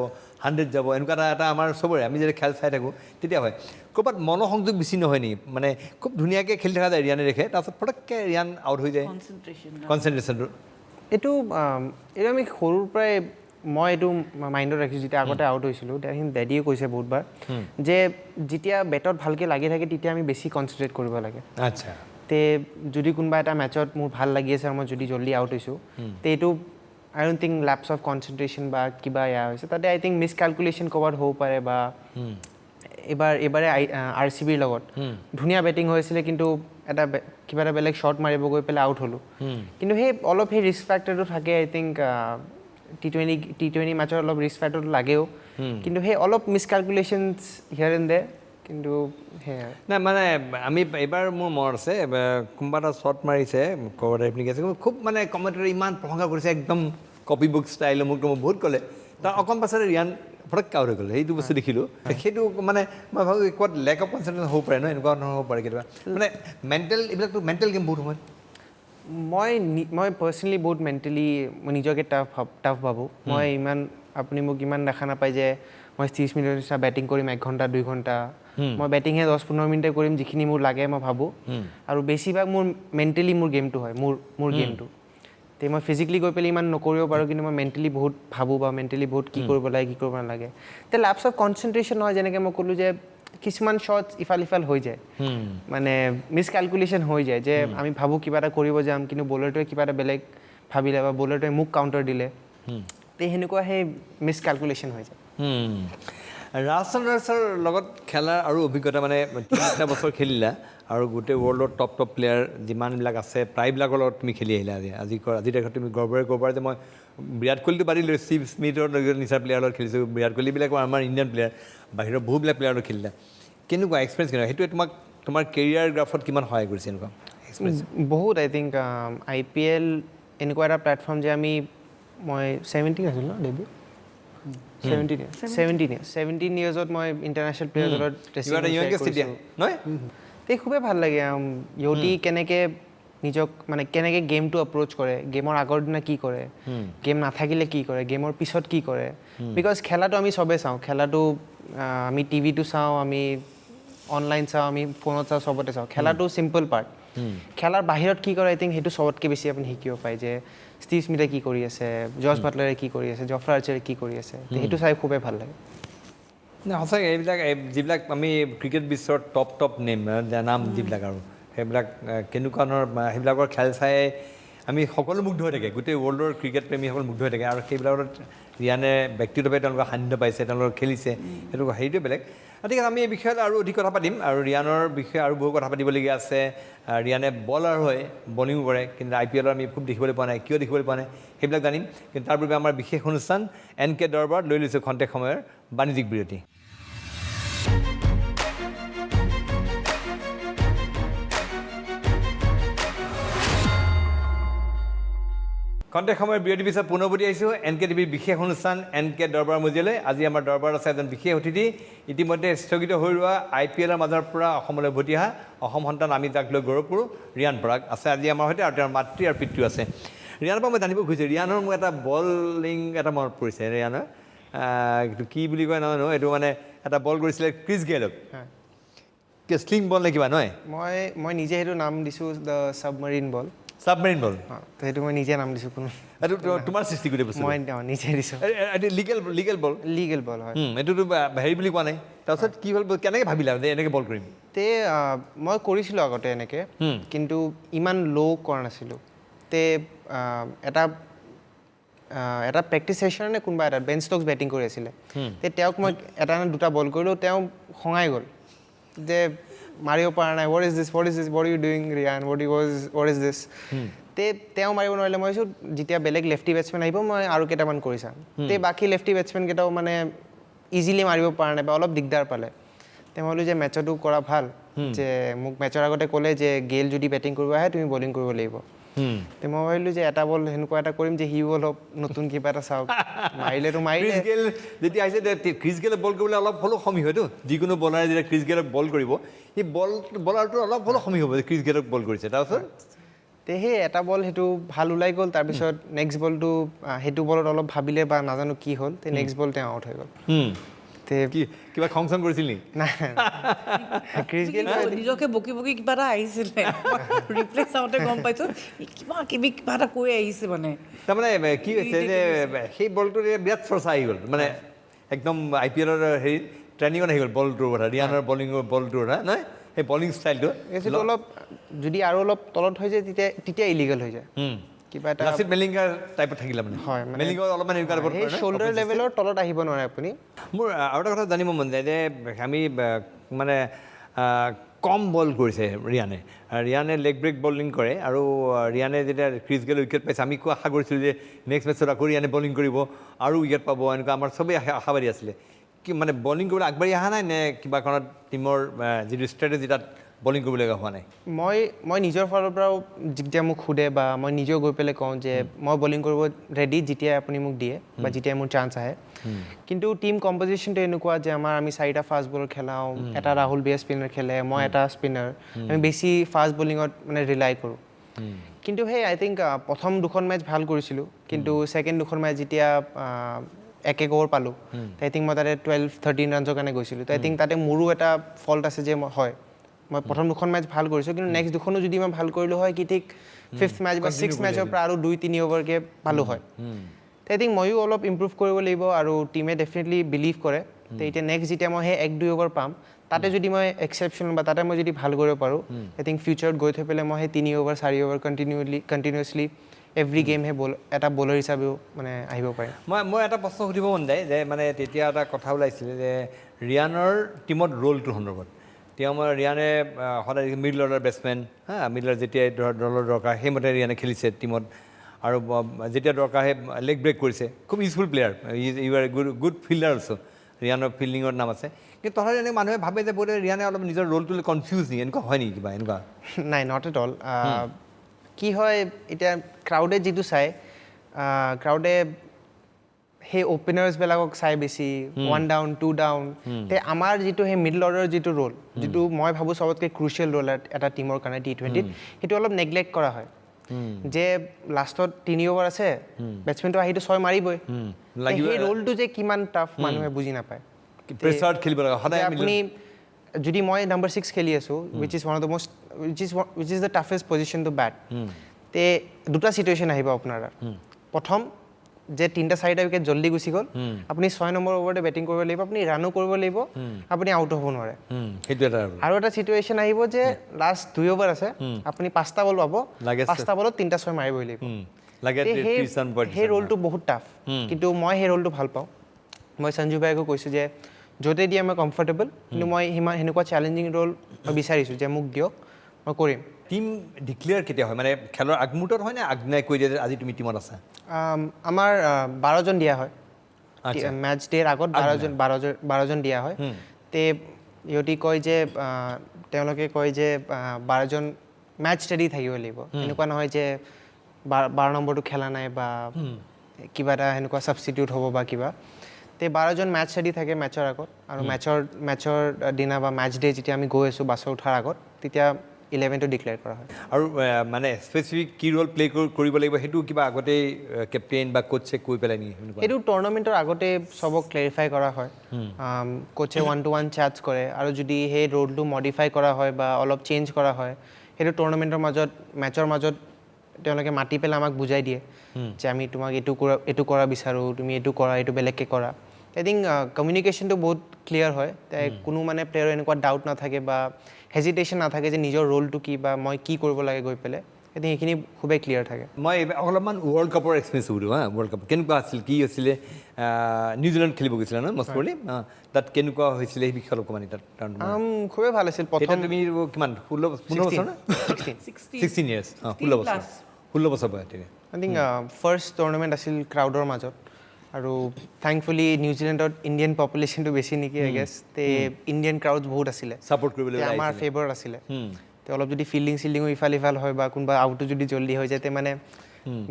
100 যাব এনেকুৱা এটা আমাৰ চবৰে আমি যেতিয়া খেল চাই থাকোঁ তেতিয়া হয় ক'ৰবাত মনোসংযোগ বেছি নহয় নেকি মানে খুব ধুনীয়াকৈ খেলি থকা যায় ৰিয়ানে দেখে তাৰপিছত ফটককৈ ৰিয়ান আউট হৈ যায় কনচেনট্ৰেশ্যনটো এইটো আমি সৰুৰ পৰাই মই এইটো মাইণ্ডত ৰাখিছোঁ যেতিয়া আগতে আউট হৈছিলোঁ তেতিয়া ডেডিয়ে কৈছে বহুতবাৰ যে যেতিয়া বেটত ভালকৈ লাগি থাকে তেতিয়া আমি বেছি কনচেনট্ৰেট কৰিব লাগে আচ্ছা তে যদি কোনোবা এটা মেটচত মোৰ ভাল লাগি আছে আৰু মই যদি জল্দি আউট হৈছোঁ তে এইটো I don't think lapse of concentration বা কিবা এয়া হৈছে তাতে আই থিংক মিছকেলকুলেশ্যন ক'ৰবাত হ'ব পাৰে বা এইবাৰে RCBৰ লগত ধুনীয়া বেটিং হৈছিলে কিন্তু কিবা এটা বেলেগ শ্বট মাৰিব গৈ পেলাই আউট হ'লোঁ কিন্তু সেই অলপ সেই ৰিস্ক ফেক্টৰটো থাকে আই থিংক T20 মেটচত অলপ ৰিস্ক ফেক্টৰটো লাগেও কিন্তু সেই অলপ মিছকেলকুলেশ্যনছ হিয়াৰ এণ্ড দেৰ কিন্তু সেয়াই নাই মানে আমি এইবাৰ মোৰ মনত আছে কোনোবা এটা শ্বট মাৰিছে ক'ৰবাত এপ্লিক আছে খুব মানে কমেণ্টৰে ইমান প্ৰশংসা কৰিছে একদম কপি বুক ষ্টাইল মোক বহুত ক'লে তাৰ অকণ পাছতে ৰিয়ান ফটককৈ আউট হৈ গ'ল সেইটো বস্তু দেখিলোঁ সেইটো মানে মই ভাবোঁ ক'ৰবাত লেক অফ কনচেনট্ৰেশ্যন হ'ব পাৰে ন এনেকুৱা ধৰণৰ হ'ব পাৰে কেতিয়াবা মানে এইবিলাকতো মেণ্টেল গেম বহুত সময়ত মই পাৰ্চনেলি বহুত মেণ্টেলি মই নিজকে টাফ ভাবোঁ মই আপুনি মোক ইমান দেখা নাপায় যে মই 30 মিনিটৰ নিচিনা বেটিং কৰিম 1 ঘণ্টা 2 ঘণ্টা মই বেটিংহে 10-15 মিনিটে কৰিম যিখিনি মোৰ লাগে মই ভাবোঁ আৰু বেছিভাগ মোৰ মেণ্টেলি মোৰ গেমটো হয় মোৰ গেমটো তে মই ফিজিকেলি গৈ পেলাই ইমান নকৰিব পাৰোঁ কিন্তু মই মেণ্টেলি বহুত ভাবোঁ বা মেণ্টেলি বহুত কি কৰিব লাগে কি কৰিব নালাগে তে লেপছ অফ কনচেনট্ৰেশ্যন হয় যেনেকৈ মই ক'লোঁ যে কিছুমান শ্বটছ ইফাল হৈ যায় মানে মিছকেলকুলেশ্যন হৈ যায় যে আমি ভাবোঁ কিবা এটা কৰিব যাম কিন্তু বলাৰটোৱে কিবা এটা বেলেগ ভাবিলে বা বলাৰটোৱে মোক কাউণ্টাৰ দিলে তে সেনেকুৱা সেই মিছকেলকুলেশ্যন হৈ যায় ৰাজচন্দ্ৰৰ লগত খেলাৰ আৰু অভিজ্ঞতা মানে 3টা বছৰ খেলিলা আৰু গোটেই ৱৰ্ল্ডৰ টপ প্লেয়াৰ যিমানবিলাক আছে প্ৰায়বিলাকৰ লগত তুমি খেলি আহিলা আজি তাৰিখত তুমি গৰ্বৰে যে মই বিৰাট কোহলিটো বাদ দিলোঁ ষ্টিভ স্মিথৰ নিচিনা প্লেয়াৰৰ লগত খেলিছোঁ বিৰাট কোহলিবিলাক আমাৰ ইণ্ডিয়ান প্লেয়াৰ বাহিৰৰ বহুবিলাক প্লেয়াৰৰ লগত খেলিলা কেনেকুৱা এক্সপিৰিয়েঞ্চ কেনেকুৱা সেইটোৱে তোমাৰ কেৰিয়াৰ গ্ৰাফত কিমান সহায় কৰিছে এনেকুৱা এক্সপিৰিয়েঞ্চ বহুত আই থিংক IPL এনেকুৱা এটা প্লেটফৰ্ম যে মই 17 আছিল ন ডেবিউ 17 ইয়াৰ্ছত মই ইণ্টাৰনেশ্যনেল প্লেয়াৰৰ লগত খুবেই ভাল লাগে ইহঁতি কেনেকৈ নিজক মানে কেনেকৈ গেমটো এপ্ৰ'চ কৰে গেমৰ আগৰ দিনা কি কৰে গেম নাথাকিলে কি কৰে গেমৰ পিছত কি কৰে বিকজ খেলাটো আমি চবেই চাওঁ খেলাটো আমি টিভিটো চাওঁ আমি অনলাইন চাওঁ আমি ফোনত চাওঁ চবতে চাওঁ খেলাটো চিম্পল পাৰ্ট খেলাৰ বাহিৰত কি কৰে আই থিংক সেইটো চবতকৈ বেছি আপুনি শিকিব পায় যে ষ্টিভ স্মিথে কি কৰি আছে জৰ্জ বাটলাৰে কি কৰি আছে জফ্ৰা আৰ্চাৰে কি কৰি আছে সেইটো চাই খুবেই ভাল লাগে সঁচাকৈ এইবিলাক যিবিলাক আমি ক্ৰিকেট বিশ্বৰ টপ নাম যিবিলাক আৰু সেইবিলাক কেনেকুৱা ধৰণৰ সেইবিলাকৰ খেল চাই আমি সকলো মুগ্ধ হৈ থাকে গোটেই ৱৰ্ল্ডৰ ক্ৰিকেট প্ৰেমীসকল মুগ্ধ হৈ থাকে আৰু সেইবিলাকত ৰিয়ানে ব্যক্তিগতভাৱে তেওঁলোকৰ সান্নিধ্য পাইছে তেওঁলোকৰ খেলিছে সেইটোৱে বেলেগ ঠিক আছে আমি এই বিষয়ত আৰু অধিক কথা পাতিম আৰু ৰিয়ানৰ বিষয়ে আৰু বহু কথা পাতিবলগীয়া আছে ৰিয়ানে বলাৰ হয় বলিঙো কৰে কিন্তু IPLৰ আমি খুব দেখিবলৈ পোৱা নাই কিয় দেখিবলৈ পোৱা নাই সেইবিলাক জানিম কিন্তু তাৰ পূৰ্বে আমাৰ বিশেষ অনুষ্ঠান NK দৰবাৰত লৈ লৈছোঁ খন্তেক সময়ৰ বাণিজ্যিক বিৰতি খন্তেক সময়ৰ বিৰতি পিছত পুনৰ উভতি আহিছোঁ NK TVৰ বিশেষ অনুষ্ঠান NK দৰবাৰ মজিয়ালৈ আজি আমাৰ দৰবাৰত আছে এজন বিশেষ অতিথি ইতিমধ্যে স্থগিত হৈ ৰোৱা IPLৰ মাজৰ পৰা অসমলৈ উভতি অহা অসম সন্তান আমি যাক লৈ গৌৰৱ কৰোঁ ৰিয়ান পৰাগ আছে আজি আমাৰ সৈতে আৰু তেওঁৰ মাতৃ আৰু পিতৃ আছে ৰিয়ানৰ পৰা মই জানিব খুজিছোঁ ৰিয়ানৰ মোৰ এটা বলিং এটা মনত পৰিছে ৰিয়ানৰ এইটো কি বুলি কয় নাজানো এইটো মানে এটা বল কৰিছিলে ক্ৰিছ গেইলক স্লিং বল নে কিবা নহয় মই নিজে সেইটো নাম দিছোঁ দ্য ছাবমেৰিন বল ছাবমেৰিন বল সেইটো মই নিজে নাম দিছোঁ কোনো এইটো তোমাৰ সৃষ্টি কৰি দিছোঁ মই নিজে দিছোঁ এইটো লিগেল বল হয় এইটোতো হেৰি বুলি কোৱা নাই তাৰপিছত কি হ'ল কেনেকৈ ভাবিলা যে এনেকৈ বল কৰিম মই কৰিছিলোঁ আগতে এনেকৈ কিন্তু ইমান ল' কৰা নাছিলোঁ এটা প্ৰেক্টিচ ছেশ্যনে কোনোবা এটা বেন ষ্টকছ বেটিং কৰি আছিলে তেওঁক মই এটা নে দুটা বল কৰিলোঁ তেওঁ খঙাই গ'ল যে মাৰিব পৰা নাই what is this what are you doing Riyan what is this তেওঁ মাৰিব নোৱাৰিলে মই ভাবিছোঁ যেতিয়া বেলেগ লেফটি বেটছমেন আহিব মই আৰু কেইটামান কৰি চাম বাকী লেফটি বেটছমেনকেইটাও মানে ইজিলি মাৰিব পৰা নাই বা অলপ দিগদাৰ পালে তেওঁ ভাবিলোঁ যে মেটচতো কৰা ভাল যে মোক মেটচৰ আগতে ক'লে যে গেইল যদি বেটিং কৰিব আহে তুমি বলিং কৰিব লাগিব মই ভাবিলোঁ যে এটা বল সেনেকুৱা এটা কৰিম যে সিও অলপ নতুন কিবা এটা চাওক মাৰিলেতো মাৰিলে গেইল যেতিয়া আহিছে ক্ৰিছ গেইলক বল কৰিবলৈ অলপ হ'লেও সমী হয়তো যিকোনো বলাৰে যেতিয়া ক্ৰিছ গেইলক বল কৰিব সেই বলাৰটো অলপ হ'লেও সমী হ'ব যে ক্ৰিছ গেইলক বল কৰিছে তাৰপিছত সেই এটা বল সেইটো ভাল ওলাই গ'ল তাৰপিছত নেক্সট বলটো সেইটো বলত অলপ ভাবিলে বা নাজানো কি হ'ল নেক্সট বল তেওঁ আউট হৈ গ'ল কিবা খং চং কৰিছিল নেকি নাই ক্ৰিছ গেইল নিজকে বকি কিবা এটা আহিছিলে ৰিপ্লে চাওঁতে গম পাইছোঁ কিবা এটা কৈ আহিছে মানে তাৰমানে কি হৈছে যে সেই বলটোৰ বিৰাট চৰ্চা আহি গ'ল মানে একদম IPLৰ হেৰি ট্ৰেইনিঙত আহি গ'ল বলটোৰ কথা ৰিয়ানৰ বলটোৰ কথা নহয় সেই বলিং ষ্টাইলটো এইটো অলপ যদি আৰু অলপ তলত হৈ যায় তেতিয়া ইলিগেল হৈ যায় কিবা এটা লাচিত মেলিংগাৰ টাইপত থাকিলে মানে হয় মেলিংগাৰ অলপমান এনেকুৱা সেই শ্বল্ডাৰ লেভেলৰ তলত আহিব নোৱাৰে আপুনি মোৰ আৰু এটা কথা জানিব মন যায় যে আমি মানে কম বল কৰিছে ৰিয়ানে লেগ ব্ৰেক বলিং কৰে আৰু ৰিয়ানে যেতিয়া ক্ৰিছ গেইল উইকেট পাইছে আমি আশা কৰিছিলোঁ যে নেক্সট মেটচত আকৌ ৰিয়ানে বলিং কৰিব আৰু উইকেট পাব এনেকুৱা আমাৰ চবেই আশাবাদী আছিলে কি মানে বলিং কৰিবলৈ আগবাঢ়ি অহা নাই নে কিবা কাৰণত টীমৰ যিটো ষ্ট্ৰেটেজি তাত বলিং কৰিবলগা হোৱা নাই মই নিজৰ ফালৰ পৰাও যেতিয়া মোক সোধে বা মই নিজেও গৈ পেলাই কওঁ যে মই বলিং কৰিব ৰেডি যেতিয়াই আপুনি মোক দিয়ে বা যেতিয়াই মোৰ চান্স আহে কিন্তু টীম কম্পজিশ্যনটো এনেকুৱা যে আমি 4টা ফাষ্ট বলাৰ খেলাওঁ এটা ৰাহুল বেষ্ট স্পিনাৰ খেলে মই এটা স্পিনাৰ আমি বেছি ফাষ্ট বলিঙত মানে ৰিলাই কৰোঁ কিন্তু সেই আই থিংক প্ৰথম 2খন মেটচ ভাল কৰিছিলোঁ কিন্তু ছেকেণ্ড 2খন মেটচ যেতিয়া 1 অভাৰ পালোঁ আই থিংক মই তাতে 12-13 ৰাণৰ কাৰণে গৈছিলোঁ আই থিংক তাতে মোৰো এটা ফল্ট আছে যে মই প্ৰথম 2খন মেটচ ভাল কৰিছোঁ কিন্তু নেক্সট 2খনো যদি মই ভাল কৰিলোঁ হয় কি ঠিক 5th মেটচ বা 6th মেটচৰ পৰা আৰু 2-3 অভাৰকৈ পালোঁ হয় আই থিংক ময়ো অলপ ইম্প্ৰুভ কৰিব লাগিব আৰু টীমে ডেফিনেটলি বিলিভ কৰে এতিয়া নেক্সট যেতিয়া মই সেই 1-2 অভাৰ পাম তাতে যদি মই এক্সেপশ্যন বা তাতে মই যদি ভাল কৰিব পাৰোঁ আই থিংক ফিউচাৰত গৈ থৈ পেলাই মই সেই 3 over 4 over continuously every game সেই এটা বলাৰ হিচাপেও মানে আহিব পাৰে মই এটা প্ৰশ্ন সুধিব মন যায় যে মানে তেতিয়া এটা কথা ওলাইছিলে যে ৰিয়ানৰ টিমত ৰোলটোৰ সন্দৰ্ভত তেওঁ আমাৰ ৰিয়ানে সদায় middle order batsmen middle order যেতিয়া দলৰ দৰকাৰ সেইমতে ৰিয়ানে খেলিছে টিমত আৰু যেতিয়া দৰকাৰ সেই লেগ ব্ৰেক কৰিছে খুব useful player you are good fielder also' ৰিয়ানৰ ফিল্ডিঙৰ নাম আছে কিন্তু তথাপি এনেকৈ মানুহে ভাবে যে বোলে ৰিয়ানে অলপ নিজৰ ৰোলটো কনফিউজ নেকি এনেকুৱা হয় নেকি কিবা এনেকুৱা নাই নট এট অল কি হয় এতিয়া ক্ৰাউডে যিটো চায় ক্ৰাউডে সেই অ'পেনাৰ্ছবিলাকক চাই বেছি 1 ডাউন 2 ডাউন তে আমাৰ যিটো সেই মিডল অৰ্ডাৰৰ যিটো ৰোল যিটো মই ভাবোঁ চবতকৈ ক্ৰুচিয়েল ৰোল এটা টীমৰ কাৰণে T20ত সেইটো অলপ নেগলেক্ট কৰা হয় যে লাষ্টত 3 অভাৰ আছে বেটছমেনটো আহিটো 6 মাৰিবই সেই ৰোলটো যে কিমান টাফ মানুহে বুজি নাপায় প্ৰেছাৰত খেলিব লগা সদায় আপুনি যদি মই নম্বৰ 6 খেলি আছোঁ which is the toughest position to bat তে দুটা চিটুৱেশ্যন আহিব আপোনাৰ প্ৰথম যে 3-4টা উইকেট জল্দি গুচি গ'ল আপুনি 6 নম্বৰ অভাৰতে বেটিং কৰিব লাগিব আপুনি ৰানো কৰিব লাগিব আপুনি আউট হ'ব নোৱাৰে সেইটো এটা আৰু এটা চিটুৱেশ্যন আহিব যে লাষ্ট 2 অভাৰ আছে আপুনি 5টা বল পাব 5টা বলত 3টা 6 মাৰিবই লাগিব লাগে সেই ৰোলটো বহুত টাফ কিন্তু মই সেই ৰোলটো ভাল পাওঁ মই সঞ্জু ভাইকো কৈছোঁ যে য'তে দিয়ে মই কমফৰ্টেবল কিন্তু মই সেনেকুৱা চেলেঞ্জিং ৰোল মই বিচাৰিছোঁ যে মোক দিয়ক মই কৰিম টিম ডিক্লেয়াৰ কেতিয়া হয় মানে খেলৰ আগমুহূৰ্তত হয় নে আগদিনাই কৈ দিয়ে যে আজি তুমি টিমত আছা আমাৰ 12জন দিয়া হয় মেটচ ডেৰ আগত 12জন দিয়া হয় তে ইহঁতি কয় যে তেওঁলোকে কয় যে 12জন মেটচ ৰেডি থাকিব লাগিব এনেকুৱা নহয় যে 12 নম্বৰটো খেলা নাই বা কিবা এটা সেনেকুৱা ছাবষ্টিটিউট হ'ব বা কিবা তে 12জন মেটচ ৰেডি থাকে মেটচৰ আগত আৰু মেটচৰ দিনা বা মেটচ ডে যেতিয়া আমি গৈ আছোঁ বাছত উঠাৰ আগত তেতিয়া 11টো ডিক্লেয়াৰ কৰা হয় আৰু মানে স্পেচিফিক কি ৰোল প্লে কৰিব লাগিব সেইটো কিবা আগতেই কেপ্টেইন বা কোচে কৈ পেলাই নেকি সেইটো টুৰ্ণামেণ্টৰ আগতে চবক ক্লেৰিফাই কৰা হয় কোচে 1-to-1 চেটছ কৰে আৰু যদি সেই ৰোলটো মডিফাই কৰা হয় বা অলপ চেঞ্জ কৰা হয় সেইটো টুৰ্ণামেণ্টৰ মাজত মেটচৰ মাজত তেওঁলোকে মাতি পেলাই আমাক বুজাই দিয়ে যে আমি তোমাক এইটো কৰা বিচাৰোঁ তুমি এইটো কৰা এইটো বেলেগকৈ কৰা আই থিংক কমিউনিকেশ্যনটো বহুত ক্লিয়াৰ হয় কোনো মানে প্লেয়াৰৰ এনেকুৱা ডাউট নাথাকে বা হেজিটেশ্যন নাথাকে যে নিজৰ ৰোলটো কি বা মই কি কৰিব লাগে গৈ পেলাই আই থিংক সেইখিনি খুবেই ক্লিয়াৰ থাকে মই অলপমান ৱৰ্ল্ড কাপৰ এক্সপিৰিয়েঞ্চ সুধোঁ ৱৰ্ল্ড কাপ কেনেকুৱা আছিল কি হৈছিলে নিউজিলেণ্ড খেলিব গৈছিলে ন মষ্ট প্ৰবলি তাত কেনেকুৱা হৈছিলে সেই বিষয়ে অলপ অকণমান তাত খুবেই ভাল আছিল প্ৰথম তুমি কিমান 15 বছৰ নে 16 ইয়াৰ্ছ 16 বছৰ বয়স তেতিয়া আই থিংক ফাৰ্ষ্ট টুৰ্ণামেণ্ট আছিল ক্ৰাউডৰ মাজত আৰু থেংকফুলি নিউজিলেণ্ডত ইণ্ডিয়ান পপুলেশ্যনটো বেছি নেকি আই গেছ তে ইণ্ডিয়ান ক্ৰাউড বহুত আছিলে ছাপোৰ্ট কৰিবলৈ আমাৰ ফেভাৰত আছিলে তে অলপ যদি ফিল্ডিঙো ইফাল হয় বা কোনোবা আউটো যদি জল্দি হৈ যায় তে মানে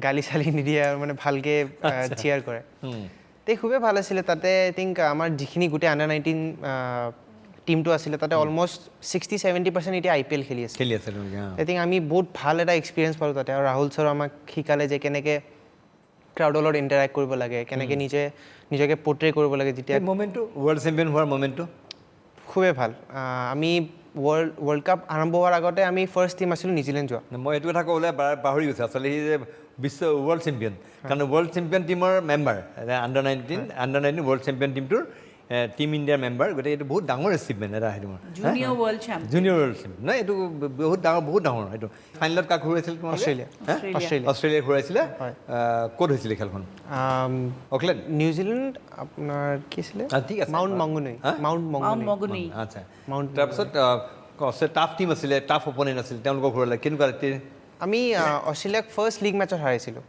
গালি চালি নিদিয়ে আৰু মানে ভালকৈ চিয়াৰ কৰে তে খুবেই ভাল আছিলে তাতে আই থিংক আমাৰ যিখিনি গোটেই আণ্ডাৰ 19 টিমটো আছিলে তাতে অলমষ্ট 60-70% এতিয়া IPL খেলি আছে আই থিংক আমি বহুত ভাল এটা এক্সপিৰিয়েঞ্চ পালোঁ তাতে আৰু ৰাহুল ছাৰো আমাক শিকালে যে কেনেকৈ ক্ৰাউডৰ লগত ইণ্টাৰেক্ট কৰিব লাগে কেনেকৈ নিজকে পৰ্ট্ৰে কৰিব লাগে যেতিয়া মমেণ্টটো ৱৰ্ল্ড চেম্পিয়ন হোৱাৰ মমেণ্টটো খুবেই ভাল আমি ৱৰ্ল্ড কাপ আৰম্ভ হোৱাৰ আগতে আমি ফাৰ্ষ্ট টিম আছিলোঁ নিউজিলেণ্ড যোৱা মই এইটো কথা ক'বলৈ পাহৰি গৈছোঁ আচলতে সি যে বিশ্ব ৱৰ্ল্ড চেম্পিয়ন কাৰণ ৱৰ্ল্ড চেম্পিয়ন টিমৰ মেম্বাৰ আণ্ডাৰ 19 ৱৰ্ল্ড চেম্পিয়ন টিমটোৰ টিম ইণ্ডিয়াৰ মেম্বাৰ গতিকে এইটো বহুত ডাঙৰ এচিভমেণ্ট এটা সেইটো জুনিয়ৰ ৱৰ্ল্ড চেম্পিয়ন নহয় এইটো বহুত ডাঙৰ এইটো ফাইনেলত কাক ঘূৰাইছিল তোমাৰ অষ্ট্ৰেলিয়া ঘূৰাইছিলে ক'ত হৈছিলে খেলখন অকলেণ্ড নিউজিলেণ্ড আপোনাৰ কি আছিলে ঠিক আছে মাউণ্ট মংগোনুই আচ্ছা তাৰপিছত টাফ টিম আছিলে টাফ অপনেণ্ট আছিল তেওঁলোকক ঘূৰালে কেনেকুৱা আমি অষ্ট্ৰেলিয়াক ফাৰ্ষ্ট লীগ মেটচত হাৰাইছিলোঁ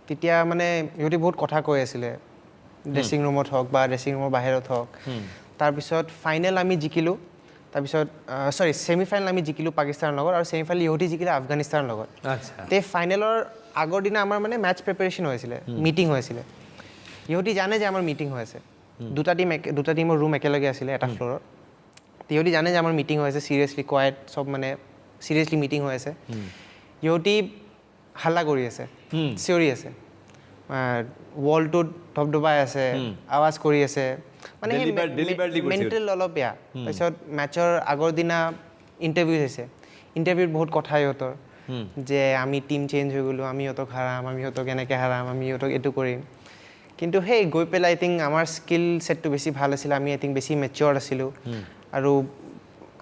তেতিয়া মানে ইহঁতে বহুত কথা কৈ আছিলে ড্ৰেছিং ৰুমত হওক বা ড্ৰেছিং ৰুমৰ বাহিৰত হওক তাৰপিছত ফাইনেল আমি জিকিলোঁ তাৰপিছত ছেমি ফাইনেল আমি জিকিলোঁ পাকিস্তানৰ লগত আৰু ছেমি ফাইনেল ইহঁতি জিকিলে আফগানিস্তানৰ লগত তে ফাইনেলৰ আগৰ দিনা আমাৰ মানে মেটচ প্ৰিপেৰেশ্যন হৈছিলে মিটিং হৈছিলে ইহঁতি জানে যে আমাৰ মিটিং হৈ আছে দুটা টিমৰ ৰুম একেলগে আছিলে এটা ফ্ল'ৰত ইহঁতি জানে যে আমাৰ মিটিং হৈ আছে চিৰিয়াছলি কোৱাইট চব মানে চিৰিয়াছলি মিটিং হৈ আছে ইহঁতি হাল্লা কৰি আছে চিঞৰি আছে ৱলটোত ধপধপাই আছে আৱাজ কৰি আছে মানে মেণ্টেল অলপ বেয়া তাৰপিছত মেটচৰ আগৰ দিনা ইণ্টাৰভিউ হৈছে ইণ্টাৰভিউত বহুত কথা সিহঁতৰ যে আমি টিম চেঞ্জ হৈ গ'লোঁ আমি সিহঁতক হাৰাম আমি সিহঁতক এনেকৈ হাৰাম আমি সিহঁতক এইটো কৰিম কিন্তু সেই গৈ পেলাই আই থিংক আমাৰ স্কিল ছেটটো বেছি ভাল আছিলে আমি আই থিংক বেছি মেচিয়ৰ্ড আছিলোঁ আৰু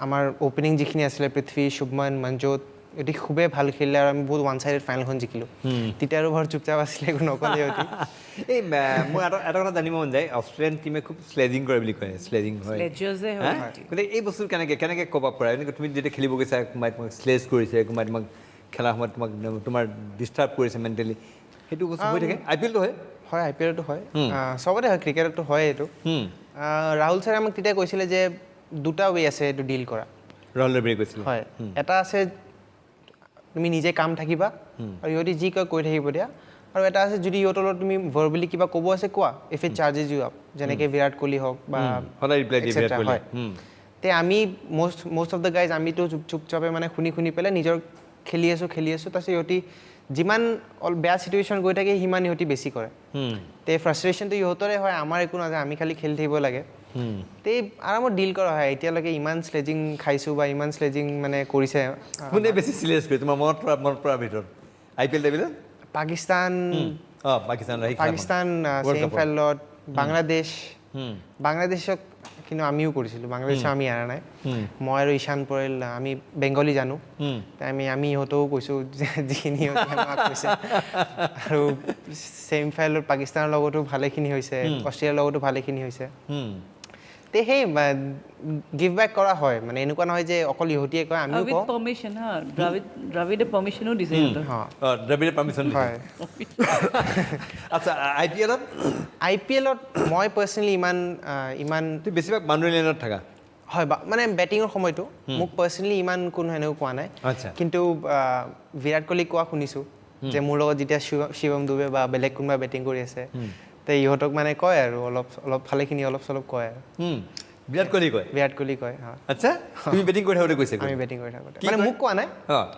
আমাৰ অ'পেনিং যিখিনি আছিলে পৃথ্বী শুভমন মনজোত ইহঁতি খুবেই ভাল খেলিলে আৰু আমি বহুত ওৱান ছাইডেড ফাইনেলখন জিকিলোঁ তেতিয়া আৰু ঘৰ চুপচাপ আছিলে একো নক'লে ইহঁতি এই মোৰ এটা কথা জানিব মন যায় অষ্ট্ৰেলিয়ান টিমে খুব স্লেজিং কৰে বুলি কয় স্লেজিং হয় লেজাৰ্ছে হা? হয় গতিকে এই বস্তু কেনেকৈ ক'ব পৰা এনেকৈ তুমি যেতিয়া খেলিব গৈছা কোনোবাই তোমাক স্লেজ কৰিছে কোনোবাই তোমাক খেলাৰ সময়ত তোমাৰ ডিষ্টাৰ্ব কৰিছে মেণ্টেলি সেইটো বস্তু হৈ থাকে আই পি এলটো হয় হয় আই পি এলতো হয় চবতে হয় ক্ৰিকেটতো হয় এইটো ৰাহুল ছাৰে আমাক তেতিয়া কৈছিলে যে দুটা ৱে আছে এইটো ডিল কৰা ৰাহুল দ্ৰাবিড়ে কৈছিলে হয় এটা আছে তুমি নিজে কাম থাকিবা আৰু ইহঁতি যি কয় কৈ থাকিব দিয়া আৰু এটা আছে যদি ইহঁতৰ লগত তুমি ভাৰ্বেলি কিবা ক'ব আছে কোৱা if it charges you up যেনেকৈ বিৰাট কোহলি হওক বা সদায় ৰিপ্লাই দিয়ে বিৰাট etc. কোহলি হয় তে আমি most of the guys আমিতো চুপচাপে মানে শুনি পেলাই নিজৰ খেলি আছোঁ তাৰপিছত ইহঁতি যিমান বেয়া চিটুৱেশ্যন গৈ থাকে সিমান ইহঁতি বেছি কৰে তে ফ্ৰাষ্ট্ৰেশ্যনটো ইহঁতৰে হয় আমাৰ একো নাযায় আমি খালি খেলি থাকিব লাগে তে আৰামত ডিল কৰা হয় এতিয়ালৈকে ইমান স্লেজিং খাইছোঁ বা ইমান স্লেজিং মানে কৰিছে কোনে বেছি চিৰিয়াছ কৰে তোমাৰ মনত পৰাৰ ভিতৰত আই পি এল টেবিলত পাকিস্তান পাকিস্তান ছেমি ফাইনেলত বাংলাদেশক কিন্তু আমিও কৰিছিলোঁ বাংলাদেশক আমি এৰা নাই মই আৰু ঈশান পৰেল আমি বেংগলী জানো আমি ইহঁতেও কৈছোঁ যিখিনি আমাক কৈছে আৰু ছেমি ফাইনেলত পাকিস্তানৰ লগতো ভালেখিনি হৈছে অষ্ট্ৰেলিয়াৰ লগতো ভালেখিনি হৈছে তে সেই গিভ বেক কৰা হয় মানে এনেকুৱা নহয় যে অকল ইহঁতিয়ে কয় আমিও উইথ কওঁ পাৰ্মিশ্যন হা দ্ৰাবিড়ে পাৰ্মিশ্যনো দিছে সিহঁতক দ্ৰাবিড়ে পাৰ্মিশ্যন দিছে হয় আচ্ছা আই পি এলত মই পাৰ্চনেলি ইমান তুমি বেছিভাগ বাউণ্ডাৰী লাইনত থাকা হয় মানে বেটিঙৰ সময়টো মোক পাৰ্চনেলি ইমান কোনো সেনেকুৱা কোৱা নাই আচ্ছা কিন্তু বিৰাট কোহলিক কোৱা শুনিছোঁ যে মোৰ লগত যেতিয়া শিৱম দুবে বা বেলেগ কোনোবা বেটিং কৰি আছে তে ইহঁতক মানে কয় আৰু অলপ ভালেখিনি অলপ চলপ কয় আৰু বিৰাট কোহলি কয় হয় আচ্ছা তুমি বেটিং কৰি থাকোঁতে কৈছে আমি বেটিং কৰি থাকোঁতে মানে মোক কোৱা নাই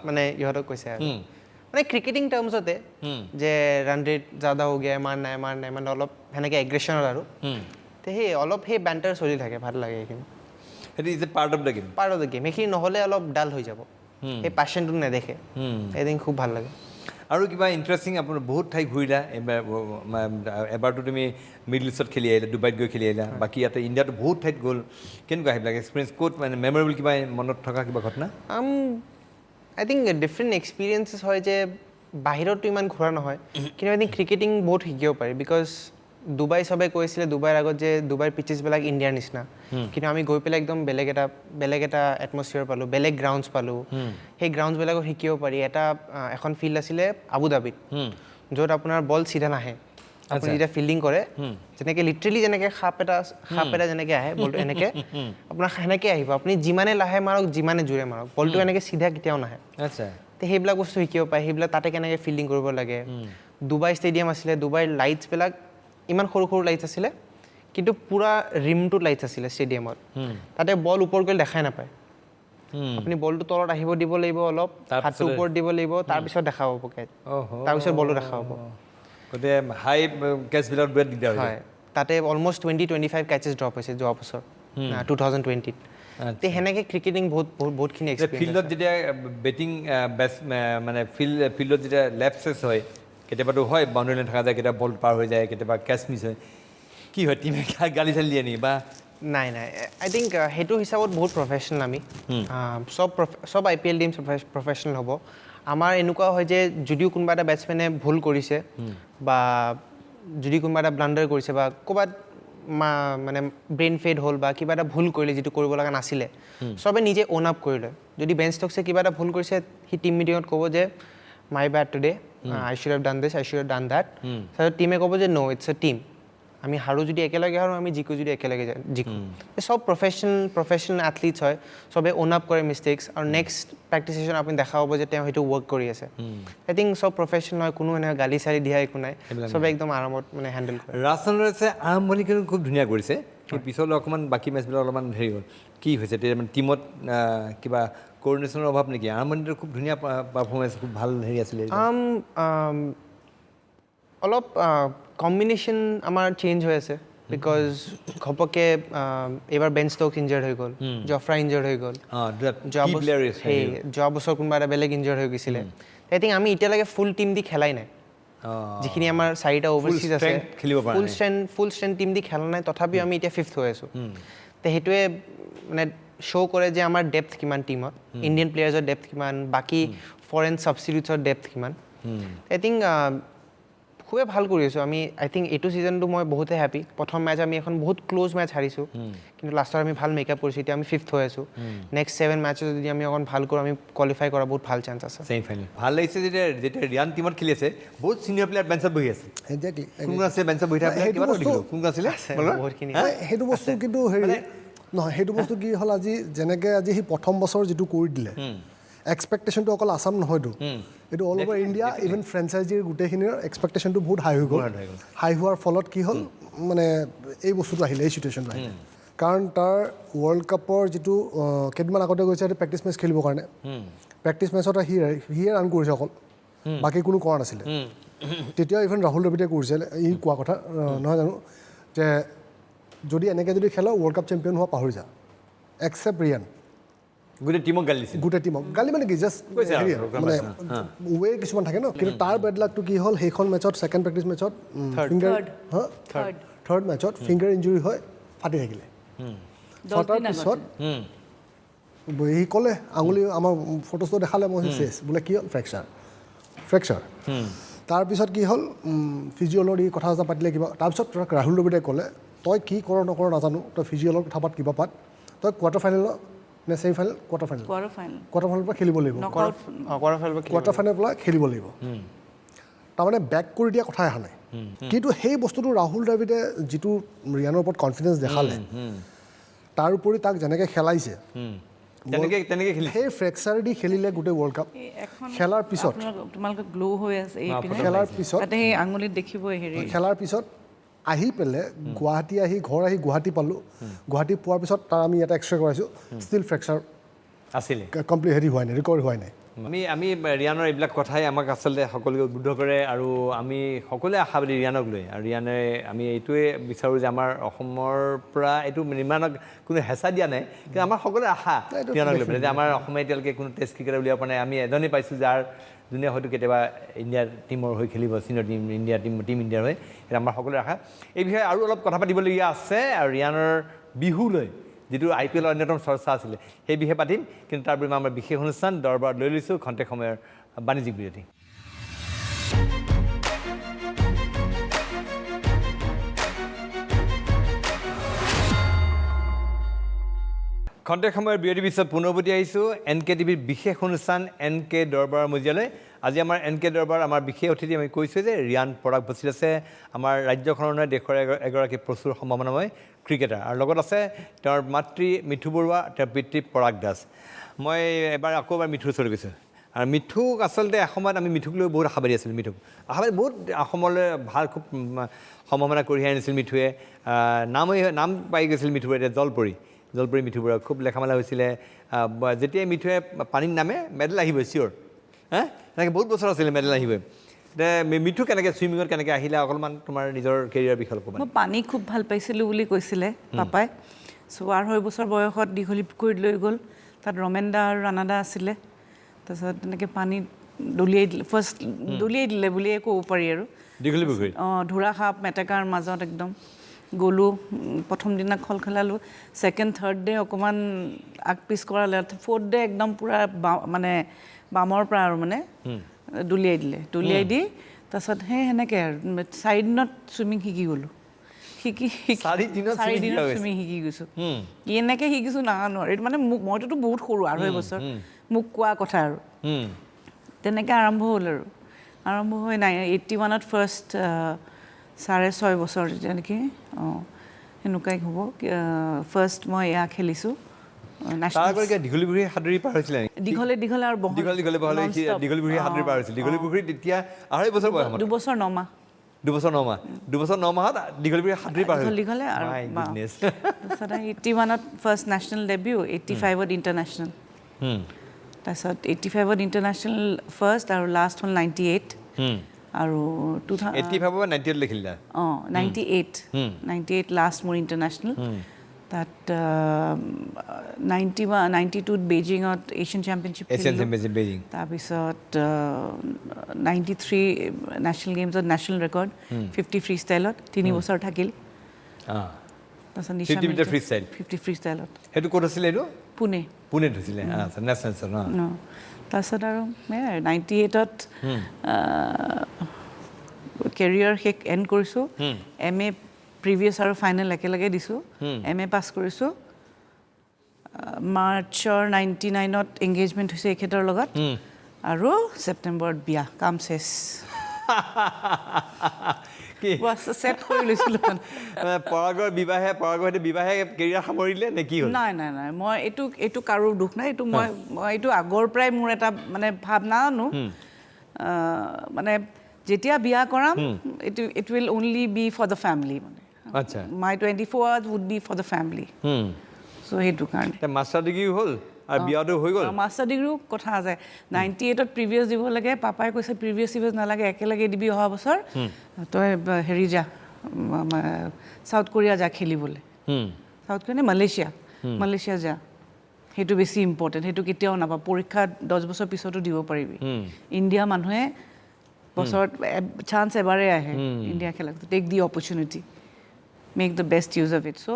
মানে ইহঁতক কৈছে আৰু মানে ক্ৰিকেটিং টাৰ্মছতে যে ৰান ৰেট জাদা হৈ গিয়া মাৰ নাই মানে অলপ সেনেকৈ এগ্ৰেশ্যনত আৰু তে সেই বেণ্টাৰ চলি থাকে ভাল লাগে সেইখিনি সেইটো is a part of the game সেইখিনি নহ'লে অলপ ডাল হৈ যাব সেই পেশ্যনটো নেদেখে এদিন খুব ভাল লাগে আৰু কিবা ইণ্টাৰেষ্টিং আপোনাৰ বহুত ঠাই ঘূৰিলা এবাৰতো তুমি মিডল ইষ্টত খেলি আহিলা ডুবাইত গৈ খেলি আহিলা বাকী ইয়াতে ইণ্ডিয়াতো বহুত ঠাইত গ'ল কেনেকুৱা সেইবিলাক এক্সপিৰিয়েঞ্চ ক'ত মানে মেমৰেবল কিবা মনত থকা কিবা ঘটনা আই থিংক ডিফাৰেণ্ট এক্সপিৰিয়েঞ্চেছ হয় যে বাহিৰততো ইমান ঘূৰা নহয় কিন্তু আই থিংক ক্ৰিকেটিং বহুত শিকিব পাৰি বিকজ ডুবাই চবে কৈছিলে ডুবাইৰ আগত যে ডুবাইৰ পিচেছবিলাক ইণ্ডিয়াৰ নিচিনা কিন্তু আমি গৈ পেলাই একদম বেলেগ এটা এটমছফিয়াৰ পালোঁ বেলেগ গ্ৰাউণ্ডছ পালোঁ সেই গ্ৰাউণ্ডছবিলাকত শিকিব পাৰি এখন ফিল্ড আছিলে আবুধাবিত য'ত আপোনাৰ বল চিধা নাহে আপুনি যেতিয়া ফিল্ডিং কৰে যেনেকৈ লিটাৰেলি যেনেকৈ সাপ এটা যেনেকৈ আহে বলটো এনেকৈ আপোনাৰ সেনেকৈ আহিব আপুনি যিমানে লাহে মাৰক যিমানে জোৰে মাৰক বলটো এনেকৈ চিধা কেতিয়াও নাহে আচ্ছা তো সেইবিলাক বস্তু শিকিব পাৰে সেইবিলাক তাতে কেনেকৈ ফিল্ডিং কৰিব লাগে ডুবাই ষ্টেডিয়াম আছিলে ডুবাইৰ লাইটছবিলাক ইমান সৰু লাইটছ আছিলে কিন্তু পূৰা ৰিমটোত লাইটছ আছিলে ষ্টেডিয়ামত তাতে বল ওপৰ গ'লে দেখাই নাপায় আপুনি বলটো তলত আহিব দিব লাগিব অলপ হাতটো ওপৰত দিব লাগিব তাৰপিছত দেখা পাব কেচ তাৰপিছত বলটো দেখা পাব গতিকে হাই কেচবিলাকত বিৰাট দিগদাৰ হয় তাতে অলমষ্ট 20-25 কেচেছ ড্ৰপ হৈছে যোৱা বছৰ 2020ত তে সেনেকৈ ক্ৰিকেটিং বহুতখিনি এক্সপিৰিয়েঞ্চ ফিল্ডত যেতিয়া বেটিং মানে ফিল্ডত যেতিয়া লেপচেছ হয় কেতিয়াবাতো হয় বাউণ্ডাৰী লাইন থকা যায় কেতিয়াবা বল পাৰ হৈ যায় কেতিয়াবা কেচ মিছ হয় কি হয় টিমে গালি চালি দিয়ে নেকি বা নাই আই থিংক সেইটো হিচাপত বহুত প্ৰফেচনেল আমি চব আই পি এল টিম প্ৰফেচনেল হ'ব আমাৰ এনেকুৱা হয় যে যদিও কোনোবা এটা বেটছমেনে ভুল কৰিছে বা যদি কোনোবা এটা ব্লাণ্ডাৰ কৰিছে বা ক'ৰবাত মানে ব্ৰেইন ফেড হ'ল বা কিবা এটা ভুল কৰিলে যিটো কৰিব লগা নাছিলে চবে নিজে অ'ন আপ কৰি লয় যদি বেন ষ্টকছে কিবা এটা ভুল কৰিছে সি টিম মিটিঙত ক'ব যে my bed today I should have done this I should have done that তাৰপিছত টিমে ক'ব যে ন' ইটছ এ টিম আমি হাৰো যদি একেলগে হাৰো আমি জিকো যদি একেলগে জিকো চব প্ৰফেচনেল এথলিটছ হয় চবে অ'ন আপ কৰে মিষ্টেক্স আৰু নেক্সট প্ৰেক্টিচ ছেশ্যন আপুনি দেখা পাব যে তেওঁ সেইটো ৱৰ্ক কৰি আছে আই থিংক চব প্ৰফেচনেল হয় কোনো এনেকৈ গালি চালি দিয়া একো নাই চবে একদম আৰামত মানে হেণ্ডেল কৰে ৰাজচন্দ্ৰছে আৰম্ভণি কিন্তু খুব ধুনীয়া কৰিছে কিন্তু পিছলৈ অকণমান বাকী মেচবিলাক অলপমান হেৰি হ'ল কি হৈছে তেতিয়া মানে টিমত কিবা কোঅৰ্ডিনেশ্যনৰ অভাৱ নেকি আৰম্ভণিটো খুব ধুনীয়া পাৰফৰ্মেঞ্চ খুব ভাল হেৰি আছিলে অলপ কম্বিনেশ্যন আমাৰ চেঞ্জ হৈ আছে বিকজ ঘপককৈ এইবাৰ বেন ষ্টকছ ইনজাৰ্ড হৈ গ'ল জফ্ৰা ইনজাৰ্ড হৈ গ'ল যোৱা বছৰ কোনোবা এটা বেলেগ ইনজাৰ্ড হৈ গৈছিলে আই থিংক আমি এতিয়ালৈকে ফুল টিম দি খেলাই নাই যিখিনি আমাৰ 4টা অভাৰচিজ আছে ফুল ষ্ট্ৰেণ্ড টিম দি খেলা নাই তথাপিও আমি এতিয়া 5th হৈ আছোঁ তো সেইটোৱে মানে শ্ব' কৰে যে আমাৰ ডেপ্থ কিমান টীমত, ইণ্ডিয়ান প্লেয়াৰ্ছৰ ডেপ্থ কিমান, বাকী ফৰেন ছাবষ্টিটিউটছৰ ডেপ্থ কিমান। আই থিংক খুবেই ভাল কৰি আছোঁ আমি। আই থিংক এইটো ছিজনটো মই বহুতে হেপী। প্ৰথম মেচ আমি এখন বহুত ক্ল'জ মেচ হাৰিছোঁ, কিন্তু লাষ্টত আমি ভাল মেকআপ কৰিছোঁ, এতিয়া আমি 5th হৈ আছোঁ। নেক্সট 7 মেচত যদি আমি অকণ ভাল কৰোঁ, আমি কোৱালিফাই কৰা বহুত ভাল চান্স আছে। ছেমি ফাইনেল ভাল লাগিছে যেতিয়া ৰিয়ান টীমত খেলি আছে, বহুত ছিনিয়ৰ প্লেয়াৰ বেঞ্চত বহি আছে। একজেক্টলি কোন আছে বেঞ্চত বহি থকা প্লেয়াৰ কিবা দেখিলোঁ, কোন আছিলে বহুতখিনি সেইটো বস্তু কিন্তু হেৰি নহয়, সেইটো বস্তু কি হ'ল, আজি যেনেকৈ আজি সি প্ৰথম বছৰ যিটো কৰি দিলে, এক্সপেক্টেশ্যনটো অকল আছাম নহয়তো, এইটো অল অভাৰ ইণ্ডিয়া, ইভেন ফ্ৰেঞ্চাইজিৰ গোটেইখিনিৰ এক্সপেক্টেশ্যনটো বহুত হাই হৈ গ'ল। হাই হোৱাৰ ফলত কি হ'ল, মানে এই বস্তুটো আহিলে, এই চিটুৱেশ্যনটো আহিলে। কাৰণ তাৰ ৱৰ্ল্ড কাপৰ যিটো কেইদিনমান আগতে গৈছে, সেইটো প্ৰেক্টিচ মেচ খেলিবৰ কাৰণে, প্ৰেক্টিচ মেচত সিয়ে ৰান কৰিছে অকল, বাকী কোনো কৰা নাছিলে। তেতিয়া ইভেন ৰাহুল দ্ৰাবিড়ে কৰিছিল, ই কোৱা কথা নহয় জানো, যে যদি এনেকৈ যদি খেল ৱৰ্ল্ড কাপ চেম্পিয়ন হোৱা পাহৰি যা, একচেপ্ট ৰিয়ান। গোটেই টিমক গালি দিছিল, গোটেই টিমক গালি মানে কি, জাষ্ট হেৰি মানে ৱে কিছুমান থাকে ন। কিন্তু তাৰ বেড লাকটো কি হ'ল, সেইখন মেচত ছেকেণ্ড প্ৰেক্টিচ মেচত থাৰ্ড মেচত ফিংগাৰ ইঞ্জুৰি হৈ ফাটি থাকিলে। ফটাৰ পিছত সি ক'লে, আঙুলি আমাৰ ফটোজটো দেখালে, মই চেছ বোলে কি হ'ল, ফ্ৰেকচাৰ। তাৰপিছত কি হ'ল, ফিজিঅ'লৰ ই কথা পাতিলে কিবা, তাৰপিছত ৰাহুল দ্ৰাবিড়ে ক'লে, তই কি কৰ নকৰ নাজানো, তই ফিজিঅ'লৰ কথা পাত, কিবা পাত, তই কোৱাৰ্টাৰ ফাইনেলত নে ছেমি ফাইনেল, কোৱাৰ্টাৰ ফাইনেলৰ পৰা খেলিব লাগিব, কোৱাৰ্টাৰ ফাইনেলৰ পৰা খেলিব লাগিব। তাৰমানে বেক কৰি দিয়া কথাই অহা নাই। কিন্তু সেই বস্তুটো ৰাহুল দ্ৰাবিড়ে যিটো ৰিয়ানৰ ওপৰত কনফিডেঞ্চ দেখালে, তাৰ উপৰি তাক যেনেকৈ খেলাইছে, তেনেকৈ খেলি সেই ফ্ৰেকচাৰ দি খেলিলে গোটেই ৱৰ্ল্ড কাপ। খেলাৰ পিছত তোমালোকে গ্ল' হৈ আছে, খেলাৰ পিছত তাতে সেই আঙুলিত দেখিবই হেৰি। খেলাৰ পিছত আহি পেলাই গুৱাহাটী ঘৰ আহি গুৱাহাটী পালোঁ। গুৱাহাটী পোৱাৰ পিছত তাৰ আমি ইয়াতে এক্সৰে কৰাইছোঁ, ষ্টিল ফ্ৰেকচাৰ আছিলে, কমপ্লিট হেৰি হোৱাই নাই, ৰিকভাৰী হোৱাই নাই। আমি ৰিয়ানৰ এইবিলাক কথাই আমাক আচলতে সকলোকে উদ্বুদ্ধ কৰে, আৰু আমি সকলোৱে আশাবাদী ৰিয়ানক লৈ। আৰু ৰিয়ানে আমি এইটোৱে বিচাৰোঁ যে আমাৰ অসমৰ পৰা এইটো নিৰ্মাণক কোনো হেঁচা দিয়া নাই, কিন্তু আমাৰ সকলোৰে আশা ৰিয়ানক লৈ পেলাই যে আমাৰ অসমে এতিয়ালৈকে কোনো টেষ্ট ক্ৰিকেটাৰ উলিয়াব পৰা নাই। আমি এজনেই পাইছোঁ যাৰ যোনে হয়তো কেতিয়াবা ইণ্ডিয়াৰ টীমৰ হৈ খেলিব, চিনিয়ৰ টীম ইণ্ডিয়াৰ হৈ। সেইটো আমাৰ সকলোৰে আশা। এই বিষয়ে আৰু অলপ কথা পাতিবলগীয়া আছে, আৰু ৰিয়ানৰ বিহু লৈ যিটো IPL অন্যতম চৰ্চা আছিলে, সেই বিষয়ে পাতিম। কিন্তু তাৰ পৰিমাণে আমাৰ বিশেষ অনুষ্ঠান দৰবাৰত লৈ লৈছোঁ খন্তেক সময়ৰ বাণিজ্যিক বিৰতি। খন্তেক সময়ৰ বিৰতিৰ পিছত পুনৰবতি আহিছোঁ NKTVৰ বিশেষ অনুষ্ঠান NK দৰবাৰ মজিয়ালৈ। আজি আমাৰ NK দৰবাৰ আমাৰ বিশেষ অতিথি আমি কৈছোঁ যে ৰিয়ান পৰাগ উপস্থিত আছে, আমাৰ ৰাজ্যখনৰ নহয় দেশৰ এগৰাকী প্ৰচুৰ সম্ভাৱনাময় ক্ৰিকেটাৰ, আৰু লগত আছে তেওঁৰ মাতৃ মিঠু বৰুৱা, তেওঁৰ পিতৃ পৰাগ দাস। মই আকৌ এবাৰ মিঠুৰ ওচৰলৈ গৈছোঁ, আৰু মিঠুক আচলতে এসময়ত আমি মিঠুক লৈ বহুত আশাবাদী আছিলোঁ। আশাবাদী বহুত অসমলৈ ভাল খুব সম্ভাৱনা কঢ়িয়াই আনিছিল মিঠুৱে। নাম পাই গৈছিল মিঠুৱে, এতিয়া জলপৰী মিঠু বৰুৱা খুব লেখা মেলা হৈছিলে। যেতিয়াই মিঠুৱে পানীত নামে মেডেল আহিবই চিয়'ৰ, তেনেকৈ বহুত বছৰ আছিলে মেডেল আহিবই। মিঠু কেনেকৈ চুইমিঙত কেনেকৈ আহিলে, অকণমান তোমাৰ নিজৰ কেৰিয়াৰ বিষয়ে ক'বা। মই পানী খুব ভাল পাইছিলোঁ বুলি কৈছিলে পাপাই। চ' 2.5 বছৰ বয়সত দীঘলী পুখুৰীত লৈ গ'ল, তাত ৰমেন দা আৰু ৰাণা দা আছিলে। তাৰপিছত তেনেকৈ পানীত দলিয়াই দিলে বুলিয়ে ক'ব পাৰি আৰু। দীঘলী পুখুৰীত ধোঁৰাসাপ মেটেকাৰ মাজত একদম গ'লোঁ। প্ৰথম দিনা খেলালোঁ, ছেকেণ্ড থাৰ্ড ডে অকণমান আগ পিছ কৰালে, 4th ডে একদম পূৰা মানে বামৰ পৰা আৰু মানে দলিয়াই দি তাৰপিছত সেনেকৈ আৰু 4 দিনত চুইমিং শিকি গ'লোঁ। 4 দিনত চুইমিং শিকি গৈছোঁ। এনেকৈ শিকিছোঁ নাজানো আৰু, এইটো মানে মইতো বহুত সৰু, 2.5 বছৰ, মোক কোৱা কথা আৰু। তেনেকৈ আৰম্ভ হ'ল আৰু আৰম্ভ হৈ 81ত ফাৰ্ষ্ট 6.5 বছৰ যেতিয়া নেকি সেনেকুৱাই হ'ব ফাৰ্ষ্ট মই এয়া খেলিছোঁ। দীঘলী পুখুৰী সাঁতুৰি পাৰ হৈছিলে, দীঘলে আৰু দীঘলী পুখুৰী সাঁতুৰি পাৰ হৈছিল। দীঘলী পুখুৰীত তেতিয়া 2.5 বছৰ বয়স, 2 বছৰ 9 মাহ 2 মাহত দীঘলী পুখুৰী সাঁতুৰি পাৰ হৈছিল। দীঘলে আৰু তাৰপিছত 81ত ফাৰ্ষ্ট নেশ্যনেল ডেবিউ, 85ত ইণ্টাৰনেশ্যনেল, তাৰপিছত 85ত ইণ্টাৰনেশ্যনেল ফাৰ্ষ্ট, আৰু লাষ্ট হ'ল 98 আৰু 98 লিখিলা। 98 লাষ্ট মোৰ ইণ্টাৰনেশ্যনেল। তাত 92ত বেইজিঙত এছিয়ান চেম্পিয়নশ্বিপ, তাৰপিছত 93 নেশ্যনেল গেমছত নেশ্যনেল ৰেকৰ্ড 50 ফ্ৰী ষ্টাইলত 3 বছৰ থাকিল। তাৰপিছত নিশা 50 মিটাৰ ফ্ৰী ষ্টাইল 50 ফ্ৰী ষ্টাইলত সেইটো ক'ত আছিলে এইটো পুনে পুনেত হৈছিলে আচ্ছা নেশ্যনেলছত ন তাৰপিছত আৰু 98ত কেৰিয়াৰ শেষ এণ্ড কৰিছোঁ MA প্ৰিভিয়াছ আৰু ফাইনেল একেলগে দিছোঁ MA পাছ কৰিছোঁ মাৰ্চৰ 99ত এংগেজমেণ্ট হৈছে এখেতৰ লগত আৰু ছেপ্টেম্বৰত বিয়া কাম চেছ কি ছেট কৰি লৈছিলোঁ পৰাগৰ বিবাহে কেৰিয়াৰ সামৰিলে নে কি হ'ল নাই মই এইটো কাৰো দুখ নাই এইটো মই এইটো আগৰ পৰাই মোৰ এটা মানে ভাৱনা আনো মানে যেতিয়া বিয়া কৰাম it will only be for the family মানে আচ্ছা my 24 would be for the family so' সেইটো কাৰণে মাষ্টাৰ ডিগ্ৰী হ'ল আৰু বিয়াটো হৈ গ'ল মাষ্টাৰ ডিগ্ৰীও কথা আছে 98ত প্ৰিভিয়াছ দিব লাগে পাপাই কৈছে প্ৰিভিয়াছ নালাগে একেলগে দিবি অহা বছৰ তই হেৰি যা চাউথ কোৰিয়া যা খেলিবলৈ চাউথ কোৰিয়া নে মালয়েছিয়া যা সেইটো বেছি ইম্পৰ্টেণ্ট সেইটো কেতিয়াও নাপাব পৰীক্ষা 10 বছৰ পিছতো দিব পাৰিবি ইণ্ডিয়া মানুহে বছৰত চান্স এবাৰেই আহে ইণ্ডিয়া খেলা take the opportunity make the best use of it so'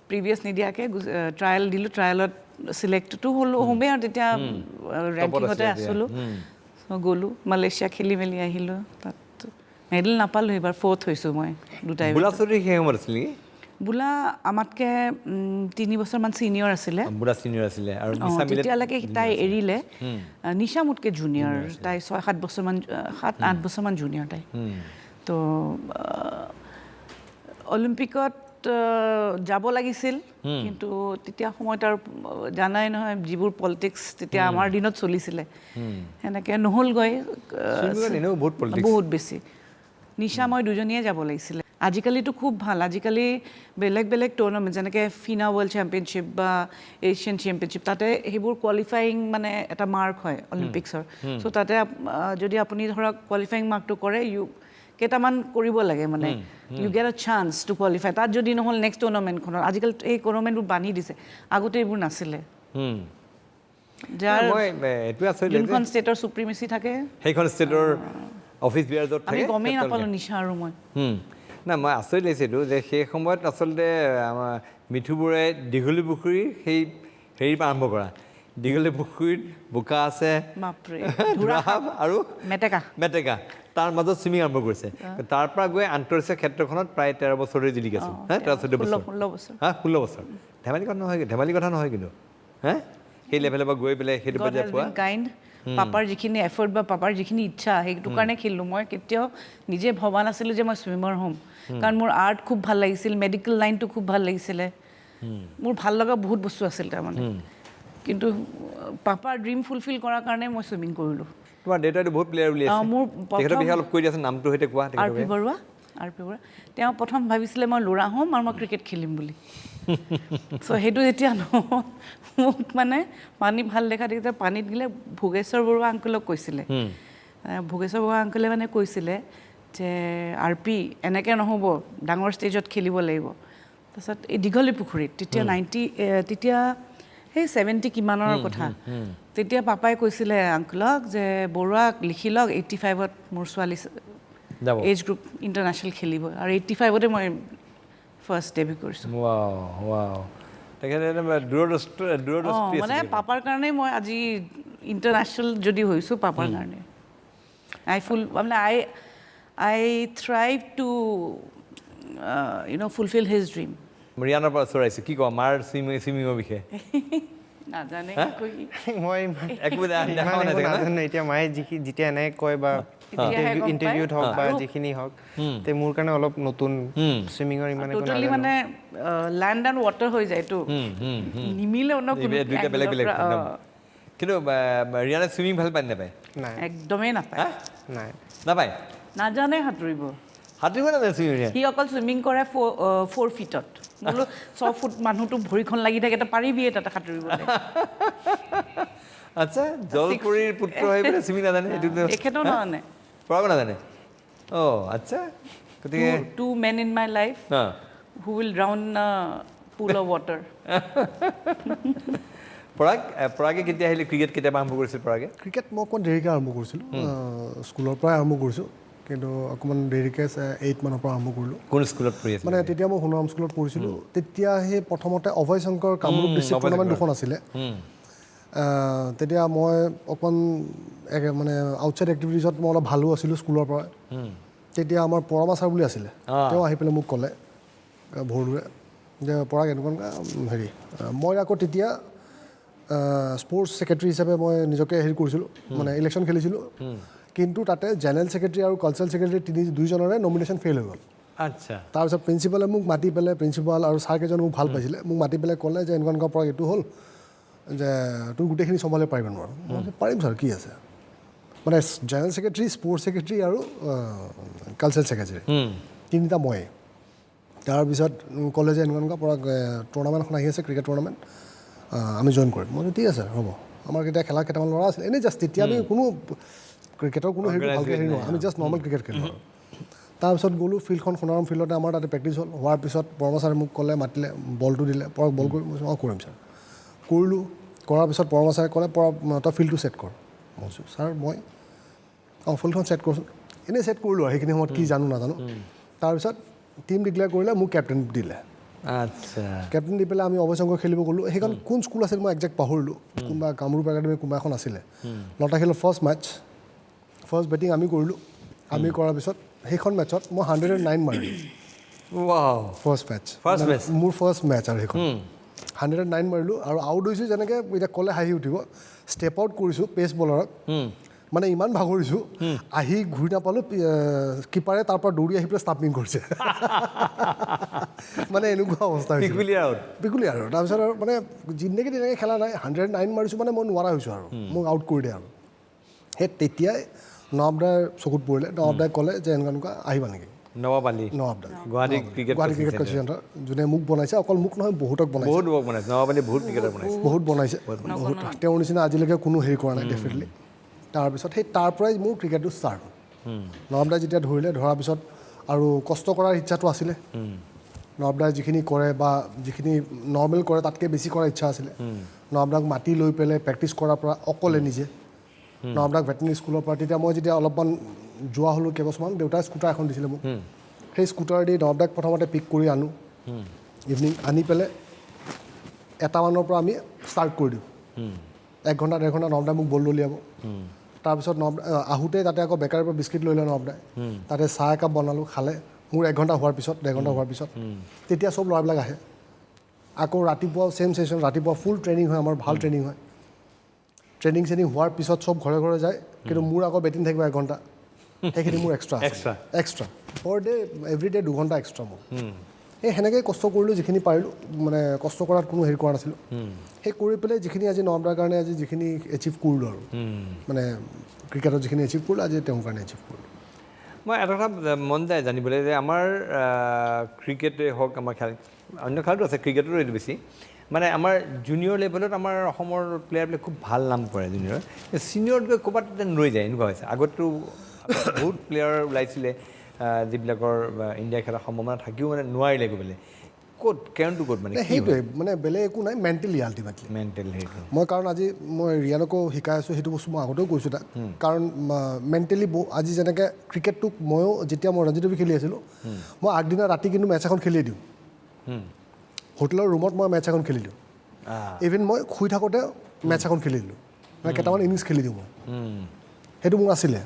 previous নিদিয়াকৈ ট্ৰায়েল দিলোঁ ট্ৰায়েলত চিলেক্টটো হ'লোঁ হোমেই আৰু তেতিয়া ৰেংকিঙতে আছিলোঁ গ'লোঁ মালয়েছিয়া খেলি মেলি আহিলোঁ তাত মেডেল নাপালোঁ এইবাৰ 4th হৈছোঁ মই দুটাই বুলা চৌধুৰী সেই সময়ত আছিল নেকি বোলা আমাতকৈ 3 বছৰমান ছিনিয়ৰ আছিলে বুঢ়া ছিনিয়ৰ আছিলে আৰু তেতিয়ালৈকে তাই এৰিলে নিশা মোতকৈ জুনিয়ৰ তাই 6-7 বছৰমান 7-8 বছৰমান জুনিয়ৰ তাই তো অলিম্পিকত যাব লাগিছিল কিন্তু তেতিয়া সময়ত আৰু জানাই নহয় যিবোৰ পলিটিক্স তেতিয়া আমাৰ দিনত চলিছিলে সেনেকৈ নহ'লগৈ বহুত বেছি নিশা মই দুজনীয়ে যাব লাগিছিলে আজিকালিতো খুব ভাল আজিকালি বেলেগ বেলেগ টুৰ্ণামেণ্ট যেনেকৈ ফিনা ৱৰ্ল্ড চেম্পিয়নশ্বিপ বা এছিয়ান চেম্পিয়নশ্বিপ তাতে সেইবোৰ কোৱালিফাইং মানে এটা মাৰ্ক হয় অলিম্পিক্সৰ চ' তাতে যদি আপুনি ধৰক কোৱালিফাইং মাৰ্কটো কৰে কেইটামান কৰিব লাগে মানে you get a chance to qualify তাত যদি নহ'ল নেক্সট টুৰ্ণামেণ্টখনত আজিকালি এই টুৰ্ণামেণ্টবোৰ বান্ধি দিছে আগতে এইবোৰ নাছিলে যাৰ যোনখন ষ্টেটৰ চুপ্ৰিমেচি থাকে সেইখন ষ্টেটৰ অফিচ বিয়াৰ য'ত আমি গমেই নাপালোঁ নিশা আৰু মই নাই মই আচৰিত লাগিছিলোঁ যে সেই সময়ত আচলতে আমাৰ মিঠুবোৰে দীঘলী পুখুৰীৰ সেই হেৰিৰ পৰা আৰম্ভ কৰা দীঘলী পুখুৰীত বোকা আছে আৰু মেটেকা তাৰ মাজত চুইমিং আৰম্ভ কৰিছে তাৰ পৰা গৈ আন্তঃৰাষ্ট্ৰীয় ক্ষেত্ৰখনত প্ৰায় 13 বছৰে জিলিকি আছোঁ 13-14 বছৰ 16 বছৰ ধেমালি কথা নহয় কিন্তু সেই লেভেলৰ পৰা গৈ পেলাই সেইটো পৰ্যায় পোৱা পাপাৰ যিখিনি এফৰ্ট বা পাপাৰ যিখিনি ইচ্ছা সেইটো কাৰণে খেলিলোঁ মই কেতিয়াও নিজে ভবা নাছিলোঁ যে মই চুইমাৰ হ'ম কাৰণ মোৰ আৰ্ট খুব ভাল লাগিছিল মেডিকেল লাইনটো খুব ভাল লাগিছিলে মোৰ ভাল লগা বহুত বস্তু আছিল তাৰমানে কিন্তু পাপাৰ ড্ৰিম ফুলফিল কৰাৰ কাৰণে মই চুইমিং কৰিলোঁ তোমাৰ দেউতাইতো বহুত প্লেয়াৰ বুলি আছে মোৰ তেখেতৰ বিষয়ে অলপ কৈ দিয়াচোন নামটো সৈতে কোৱা আৰ পি বৰুৱা তেওঁ প্ৰথম ভাবিছিলে মই ল'ৰা হ'ম আৰু মই ক্ৰিকেট খেলিম বুলি চ' সেইটো যেতিয়া মোক মানে পানী ভাল দেখা দেখি পানীত গ'লে ভোগেশ্বৰ বৰুৱা আংকুলক কৈছিলে ভোগেশ্বৰ বৰুৱা আংকুলে মানে কৈছিলে যে আৰ পি এনেকৈ নহ'ব ডাঙৰ ষ্টেজত খেলিব লাগিব তাৰপিছত এই দীঘলী পুখুৰীত তেতিয়া তেতিয়া সেই 70 কিমানৰ কথা তেতিয়া পাপাই কৈছিলে আংকুলক যে বৰুৱাক লিখি লওক 85ত মোৰ ছোৱালী এজ গ্ৰুপ ইণ্টাৰনেশ্যনেল খেলিব আৰু 85তে মই ফাৰ্ষ্ট ডেবিউ কৰিছোঁ মানে পাপাৰ কাৰণে মই আজি ইণ্টাৰনেশ্যনেল যদি হৈছোঁ পাপাৰ কাৰণে আই থ্ৰাইভ টু ফুলফিল হিজ ড্ৰিম ৰিয়ানৰ পৰা চৰাইছোঁ কি কোৱা মাৰ চুইমিঙৰ বিষয়ে নাজানে মই নাজানো এতিয়া মায়ে যেতিয়া এনেকৈ কয় বা ইণ্টাৰভিউত হওক বা যিখিনি হওক তে মোৰ কাৰণে অলপ নতুন চুইমিঙৰ ইমান টোটেলি মানে লেণ্ড এণ্ড ৱাটাৰ হৈ যায়তো নিমিলে দুইটা বেলেগ বেলেগ কিন্তু ৰিয়ানে চুইমিং ভাল পায় নাপায় একদমেই নাপায় নাপায় নাজানে সাঁতুৰিব নাজানে চুইমিং সি অকল চুইমিং কৰে 4 ফিটত বোলো 6 ফুট মানুহটো ভৰিখন লাগি থাকে পাৰিবিয়ে তাতে সাঁতুৰিবলৈ আচ্ছা জলপুৰীৰ পুত্ৰ হৈ পেলাই চুইমিং নাজানে এখেতেও নাজানে পৰাগো নাজানে আচ্ছা গতিকে 2 men in my life who will drown a pool of water পৰাগে কেতিয়া আহিলে ক্ৰিকেট কেতিয়াবা আৰম্ভ কৰিছিল পৰাগে ক্ৰিকেট মই অকণ দেৰিকৈ আৰম্ভ কৰিছিলোঁ স্কুলৰ পৰাই আৰম্ভ কৰিছোঁ কিন্তু অকণমান দেৰিকৈ 8 মানৰ পৰা আৰম্ভ কৰিলোঁ কোন স্কুলত পঢ়ি আছিলে মানে তেতিয়া মই সোণাৰাম স্কুলত পঢ়িছিলোঁ তেতিয়া সেই প্ৰথমতে অভয় শংকৰ কামৰূপ ডিষ্ট্ৰিক্ট টুৰ্ণামেণ্ট দুখন আছিলে তেতিয়া মই অকণমান মানে আউটছাইড এক্টিভিটিজত মই অলপ ভালো আছিলোঁ স্কুলৰ পৰা তেতিয়া আমাৰ পৰমা ছাৰ বুলি আছিলে তেওঁ আহি পেলাই মোক ক'লে ভৰুৰে যে পৰাগ এনেকুৱা হেৰি মই আকৌ তেতিয়া স্পৰ্টছ ছেক্ৰেটাৰী হিচাপে মই নিজকে হেৰি কৰিছিলোঁ মানে ইলেকশ্যন খেলিছিলোঁ কিন্তু তাতে জেনেৰেল ছেক্ৰেটাৰী আৰু কালচাৰেল ছেক্ৰেটাৰী দুইজনৰে নমিনেশ্যন ফেইল হৈ গ'ল আচ্ছা তাৰপিছত প্ৰিন্সিপালে মোক মাতি পেলাই প্ৰিন্সিপাল আৰু ছাৰকেইজন মোক ভাল পাইছিলে মোক মাতি পেলাই ক'লে যে এনেকুৱা পৰা এইটো হ'ল যে তোৰ গোটেইখিনি চম্ভালিব পাৰিব নোৱাৰোঁ মই পাৰিম ছাৰ কি আছে মানে জেনেৰেল ছেক্ৰেটাৰী স্পৰ্টছ ছেক্ৰেটাৰী আৰু কালচাৰেল ছেক্ৰেটাৰী তিনিটা ময়ে তাৰপিছত ক'লে যে এনেকুৱা পৰা টুৰ্ণামেণ্ট এখন আহি আছে ক্ৰিকেট টুৰ্ণামেণ্ট আমি জইন কৰিম মই ঠিক আছে হ'ব আমাৰ কেতিয়া খেলা কেইটামান ল'ৰা আছিলে এনেই জাষ্ট তেতিয়া আমি কোনো ক্ৰিকেটৰ কোনো হেৰি ভালকৈ হেৰি নহয় আমি জাষ্ট নৰ্মেল ক্ৰিকেট খেলোঁ আৰু তাৰপিছত গ'লোঁ ফিল্ডখন সোণাৰাম ফিল্ডতে আমাৰ তাতে প্ৰেক্টিছ হ'ল হোৱাৰ পিছত পৰমা ছাৰে মোক ক'লে মাতিলে বলটো দিলে পৰক বল কৰি মই অঁ কৰিম ছাৰ কৰিলোঁ কৰাৰ পিছত পৰমা ছাৰে ক'লে তই ফিল্ডটো ছেট কৰ মই কৈছোঁ ছাৰ মই অঁ ফিল্ডখন ছেট কৰচোন এনেই ছেট কৰিলোঁ আৰু সেইখিনি সময়ত কি জানো নাজানো তাৰপিছত টিম ডিক্লেয়াৰ কৰিলে মোক কেপ্টেইন দিলে আচ্ছা কেপ্টেইন দি পেলাই আমি অভয় শংকৰ খেলিব গ'লোঁ সেইখন কোন স্কুল আছিল মই একজেক্ট পাহৰিলোঁ কোনোবা কামৰূপ একাডেমি কোনোবা এখন আছিলে লতাশিলৰ ফাৰ্ষ্ট মেটচ ফাৰ্ষ্ট বেটিং আমি কৰিলোঁ আমি কৰাৰ পিছত সেইখন মেটচত মই 109 মাৰিলোঁ ৱাও ফাৰ্ষ্ট মেটচ মোৰ ফাৰ্ষ্ট মেটচ আৰু সেইখন 109 মাৰিলোঁ আৰু আউট হৈছোঁ যেনেকৈ এতিয়া ক'লে হাঁহি উঠিব ষ্টেপ আউট কৰিছোঁ পেচ বলাৰক মানে ইমান ভাগৰিছোঁ আহি ঘূৰি নাপালোঁ কিপাৰে তাৰ পৰা দৌৰি আহি পেলাই ষ্টাম্পিং কৰিছে মানে এনেকুৱা অৱস্থা হৈছে পিকুলি আৰু তাৰপিছত আৰু মানে জিন্দগী তেনেকৈ খেলা নাই 109 মাৰিছোঁ মানে মই নোৱাৰা হৈছোঁ আৰু মোক আউট কৰি দিয়ে আৰু সেই তেতিয়াই নৱাবদাৰ চকুত পৰিলে নৱাবদাই ক'লে যে এনেকুৱা আহিবা নেকি নৱাবালি নৱাবদা গুৱাহাটী ক্ৰিকেট কোচিং চেণ্টাৰ যোনে মোক বনাইছে অকল মোক নহয় বহুতক বনাইছে নৱাবালি বহুত ক্ৰিকেটাৰ বনাইছে বহুত বনাইছে বহুত তেওঁৰ নিচিনা আজিলৈকে কোনো হেৰি কৰা নাই ডেফিনেটলি তাৰপিছত সেই তাৰ পৰাই মোৰ ক্ৰিকেটটো ষ্টাৰ্ট হ'ল নৱাবদাই যেতিয়া ধৰিলে ধৰাৰ পিছত আৰু কষ্ট কৰাৰ ইচ্ছাটো আছিলে নৱাবদাই যিখিনি কৰে বা যিখিনি নৰ্মেল কৰে তাতকৈ বেছি কৰাৰ ইচ্ছা আছিলে নৱাবদাক মাতি লৈ পেলাই প্ৰেক্টিছ কৰাৰ পৰা অকলে নিজে নৱাবদাক ভেটেনেৰী স্কুলৰ পৰা তেতিয়া মই যেতিয়া অলপমান যোৱা হ'লোঁ কেইবছৰমান দেউতাই স্কুটাৰ এখন দিছিলে মোক সেই স্কুটাৰ দি নৱাবদাক প্ৰথমতে পিক কৰি আনো ইভিনিং আনি পেলাই 1টা মানৰ পৰা আমি ষ্টাৰ্ট কৰি দিওঁ 1 ঘণ্টা 1.5 ঘণ্টা নৱাবদাই মোক বল দলিয়াব তাৰপিছত আহোঁতে তাতে আকৌ বেকাৰীৰ পৰা বিস্কিট লৈ লয় নৱাবদাই তাতে চাহ একাপ বনালোঁ খালে মোৰ 1 ঘণ্টা হোৱাৰ পিছত 1.5 ঘণ্টা হোৱাৰ পিছত তেতিয়া চব ল'ৰাবিলাক আহে আকৌ ৰাতিপুৱাও ছেইম ছেশ্যন ৰাতিপুৱা ফুল ট্ৰেইনিং হয় আমাৰ ভাল ট্ৰেইনিং হয় ট্ৰেইনিং চেইনিং হোৱাৰ পিছত চব ঘৰে ঘৰে যায় কিন্তু মোৰ আকৌ বেটিং থাকিব 1 ঘণ্টা সেইখিনি মোৰ extra per day every day 2 ঘণ্টা এক্সট্ৰা মোৰ সেই সেনেকৈ কষ্ট কৰিলোঁ যিখিনি পাৰিলোঁ মানে কষ্ট কৰাত কোনো হেৰি কৰা নাছিলোঁ সেই কৰি পেলাই যিখিনি আজি নৱাবদাৰ কাৰণে আজি যিখিনি এচিভ কৰিলোঁ আৰু মানে ক্ৰিকেটত যিখিনি এচিভ কৰিলোঁ আজি তেওঁৰ কাৰণে এচিভ কৰিলোঁ মই এটা কথা মন যায় জানিবলৈ যে আমাৰ ক্ৰিকেটেই হওক আমাৰ খেল অন্য খেলটো আছে ক্ৰিকেটৰো এইটো বেছি মানে আমাৰ জুনিয়ৰ লেভেলত আমাৰ অসমৰ প্লেয়াৰবিলাক খুব ভাল নাম কৰে জুনিয়ৰ ছিনিয়ৰত গৈ ক'ৰবাত ৰৈ যায় এনেকুৱা হৈছে আগততো বহুত প্লেয়াৰ ওলাইছিলে যিবিলাকৰ ইণ্ডিয়া খেলাৰ সম্ভাৱনা থাকিও মানে নোৱাৰিলে গ'বলৈ ক'ত কাৰণটো ক'ত মানে সেইটোৱে মানে বেলেগ একো নাই মেণ্টেলি আল্টিমেটলি মেণ্টেল সেইটো মই কাৰণ আজি মই ৰিয়ানকো শিকাই আছোঁ সেইটো বস্তু মই আগতেও কৈছোঁ তাক কাৰণ মেণ্টেলি আজি যেনেকৈ ক্ৰিকেটটোক ময়ো যেতিয়া মই ৰঞ্জি ট্ৰফি খেলি আছিলোঁ মই আগদিনা ৰাতি কিন্তু মেটচ এখন খেলি দিওঁ হোটেলৰ ৰুমত মই মেটচ এখন খেলি দিওঁ ইভিন মই শুই থাকোঁতে মেটচ এখন খেলি দিলোঁ মানে কেইটামান ইনিংছ খেলি দিওঁ মই সেইটো মোৰ আছিলে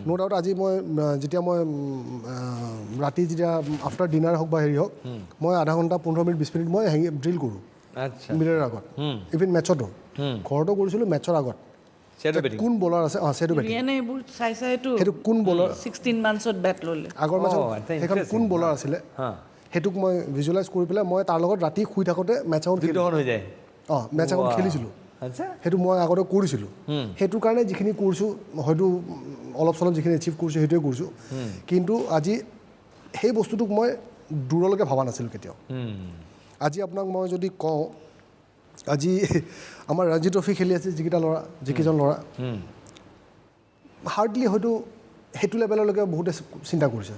ন' ডাউট আজি মই যেতিয়া মই ৰাতি যেতিয়া আফটাৰ ডিনাৰ হওক বা হেৰি হওক মই আধা ঘণ্টা 15 মিনিট 20 মিনিট মই ড্ৰিল কৰোঁ মিডৰ আগত ইভিন মেটচতো ঘৰতো কৰিছিলোঁ মেটচৰ আগত কোন বলাৰ আছে সেইটো বেটিং সেইটো কোন বলাৰ 16 মান্থছত বেট ল'লে আগৰ মেটচত সেইখন কোন বলাৰ আছিলে সেইটোক মই ভিজুৱেলাইজ কৰি পেলাই মই তাৰ লগত ৰাতি শুই থাকোঁতে মেটচ এখন হৈ যায় মেটচ এখন খেলিছিলোঁ সেইটো মই আগতে কৰিছিলোঁ সেইটোৰ কাৰণে যিখিনি কৰিছোঁ হয়তো অলপ চলপ যিখিনি এচিভ কৰিছোঁ সেইটোৱে কৰিছোঁ কিন্তু আজি সেই বস্তুটোক মই দূৰলৈকে ভবা নাছিলোঁ কেতিয়াও আজি আপোনাক মই যদি কওঁ আজি আমাৰ ৰঞ্জি ট্ৰফি খেলি আছে যিকেইটা ল'ৰা যিকেইজন ল'ৰা হাৰ্ডলি হয়তো সেইটো লেভেললৈকে বহুতে চিন্তা কৰিছে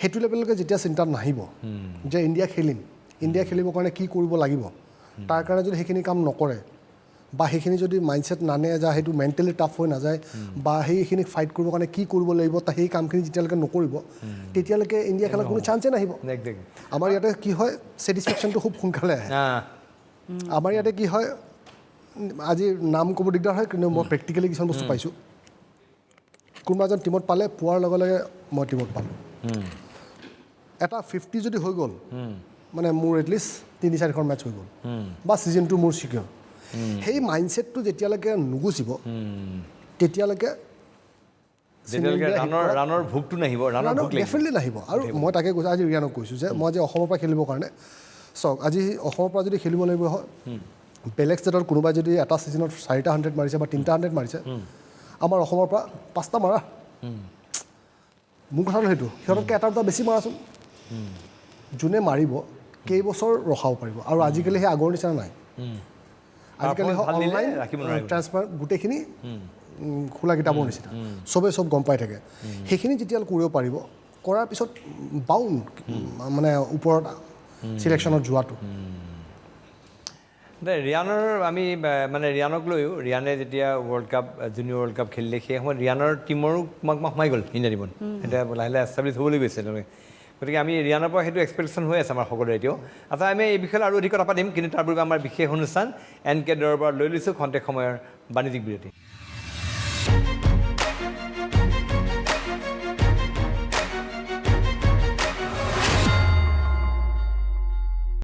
সেইটো লেভেললৈকে যেতিয়া চিন্তাত নাহিব যে ইণ্ডিয়া খেলিবৰ কাৰণে কি কৰিব লাগিব তাৰ কাৰণে যদি সেইখিনি কাম নকৰে বা সেইখিনি যদি মাইণ্ডছেট নানে যায় সেইটো মেণ্টেলি টাফ হৈ নাযায় বা সেইখিনিক ফাইট কৰিবৰ কাৰণে কি কৰিব লাগিব সেই কামখিনি যেতিয়ালৈকে নকৰিব তেতিয়ালৈকে ইণ্ডিয়া খেলাৰ কোনো চান্সেই নাহিব আমাৰ ইয়াতে কি হয় ছেটিছফেকশ্যনটো খুব সোনকালে আহে আমাৰ ইয়াতে কি হয় আজি নাম ক'ব দিগদাৰ হয় কিন্তু মই প্ৰেক্টিকেলি কিছুমান বস্তু পাইছোঁ কোনোবা এজন টিমত পালে পোৱাৰ লগে লগে মই টিমত পালোঁ এটা 50 যদি হৈ গ'ল মানে মোৰ এটলিষ্ট 3-4খন মেটচ হৈ গ'ল বা ছিজনটো মোৰ চিকিউৰ সেই মাইণ্ডছেটটো যেতিয়ালৈকে নুগুচিব তেতিয়ালৈকে ৰাণৰ ভোকটো নাহিব ডেফিনেটলি নাহিব আৰু মই তাকে কৈছোঁ আজি ৰিয়ানক কৈছোঁ যে মই আজি অসমৰ পৰা খেলিবৰ কাৰণে চাওক আজি অসমৰ পৰা যদি খেলিব লাগিব হয় বেলেগ ষ্টেটত কোনোবাই যদি এটা ছিজনত 4টা 100 মাৰিছে বা 3টা 100 মাৰিছে আমাৰ অসমৰ পৰা 5টা মাৰা মোৰ কথাটো সেইটো সিহঁততকৈ এটা দুটা বেছি মাৰাচোন যোনে মাৰিব কেইবছৰ ৰখাব পাৰিব আৰু আজিকালি সেই আগৰ নিচিনা নাই আজিকালি অনলাইন ট্ৰান্সফাৰ গোটেইখিনি খোলা কিতাপৰ নিচিনা চবেই চব গম পাই থাকে সেইখিনি যেতিয়া কৰিব পাৰিব কৰাৰ পিছত বাউণ্ড মানে ওপৰত চিলেকশ্যনত যোৱাটো ৰিয়ানৰ আমি মানে ৰিয়ানক লৈও ৰিয়ানে যেতিয়া world cup junior world cup খেলিলে সেই সময়ত ৰিয়ানৰ টিমৰো সোমাই গ'ল ইণ্ডিয়া টিমত এতিয়া লাহে লাহে এষ্টাব্লিছ হ'বলৈ গৈছে তেওঁলোকে গতিকে আমি ৰিয়ানৰ পৰা সেইটো এক্সপেক্টেশ্যন হৈ আছে আমাৰ সকলোৰে এতিয়াও আচ্ছা আমি এই বিষয়ে আৰু অধিক কথা পাতিম কিন্তু তাৰ পূৰ্বে আমাৰ বিশেষ অনুষ্ঠান NK দৰবাৰ লৈ লৈছোঁ খন্তেক সময়ৰ বাণিজ্যিক বিৰতি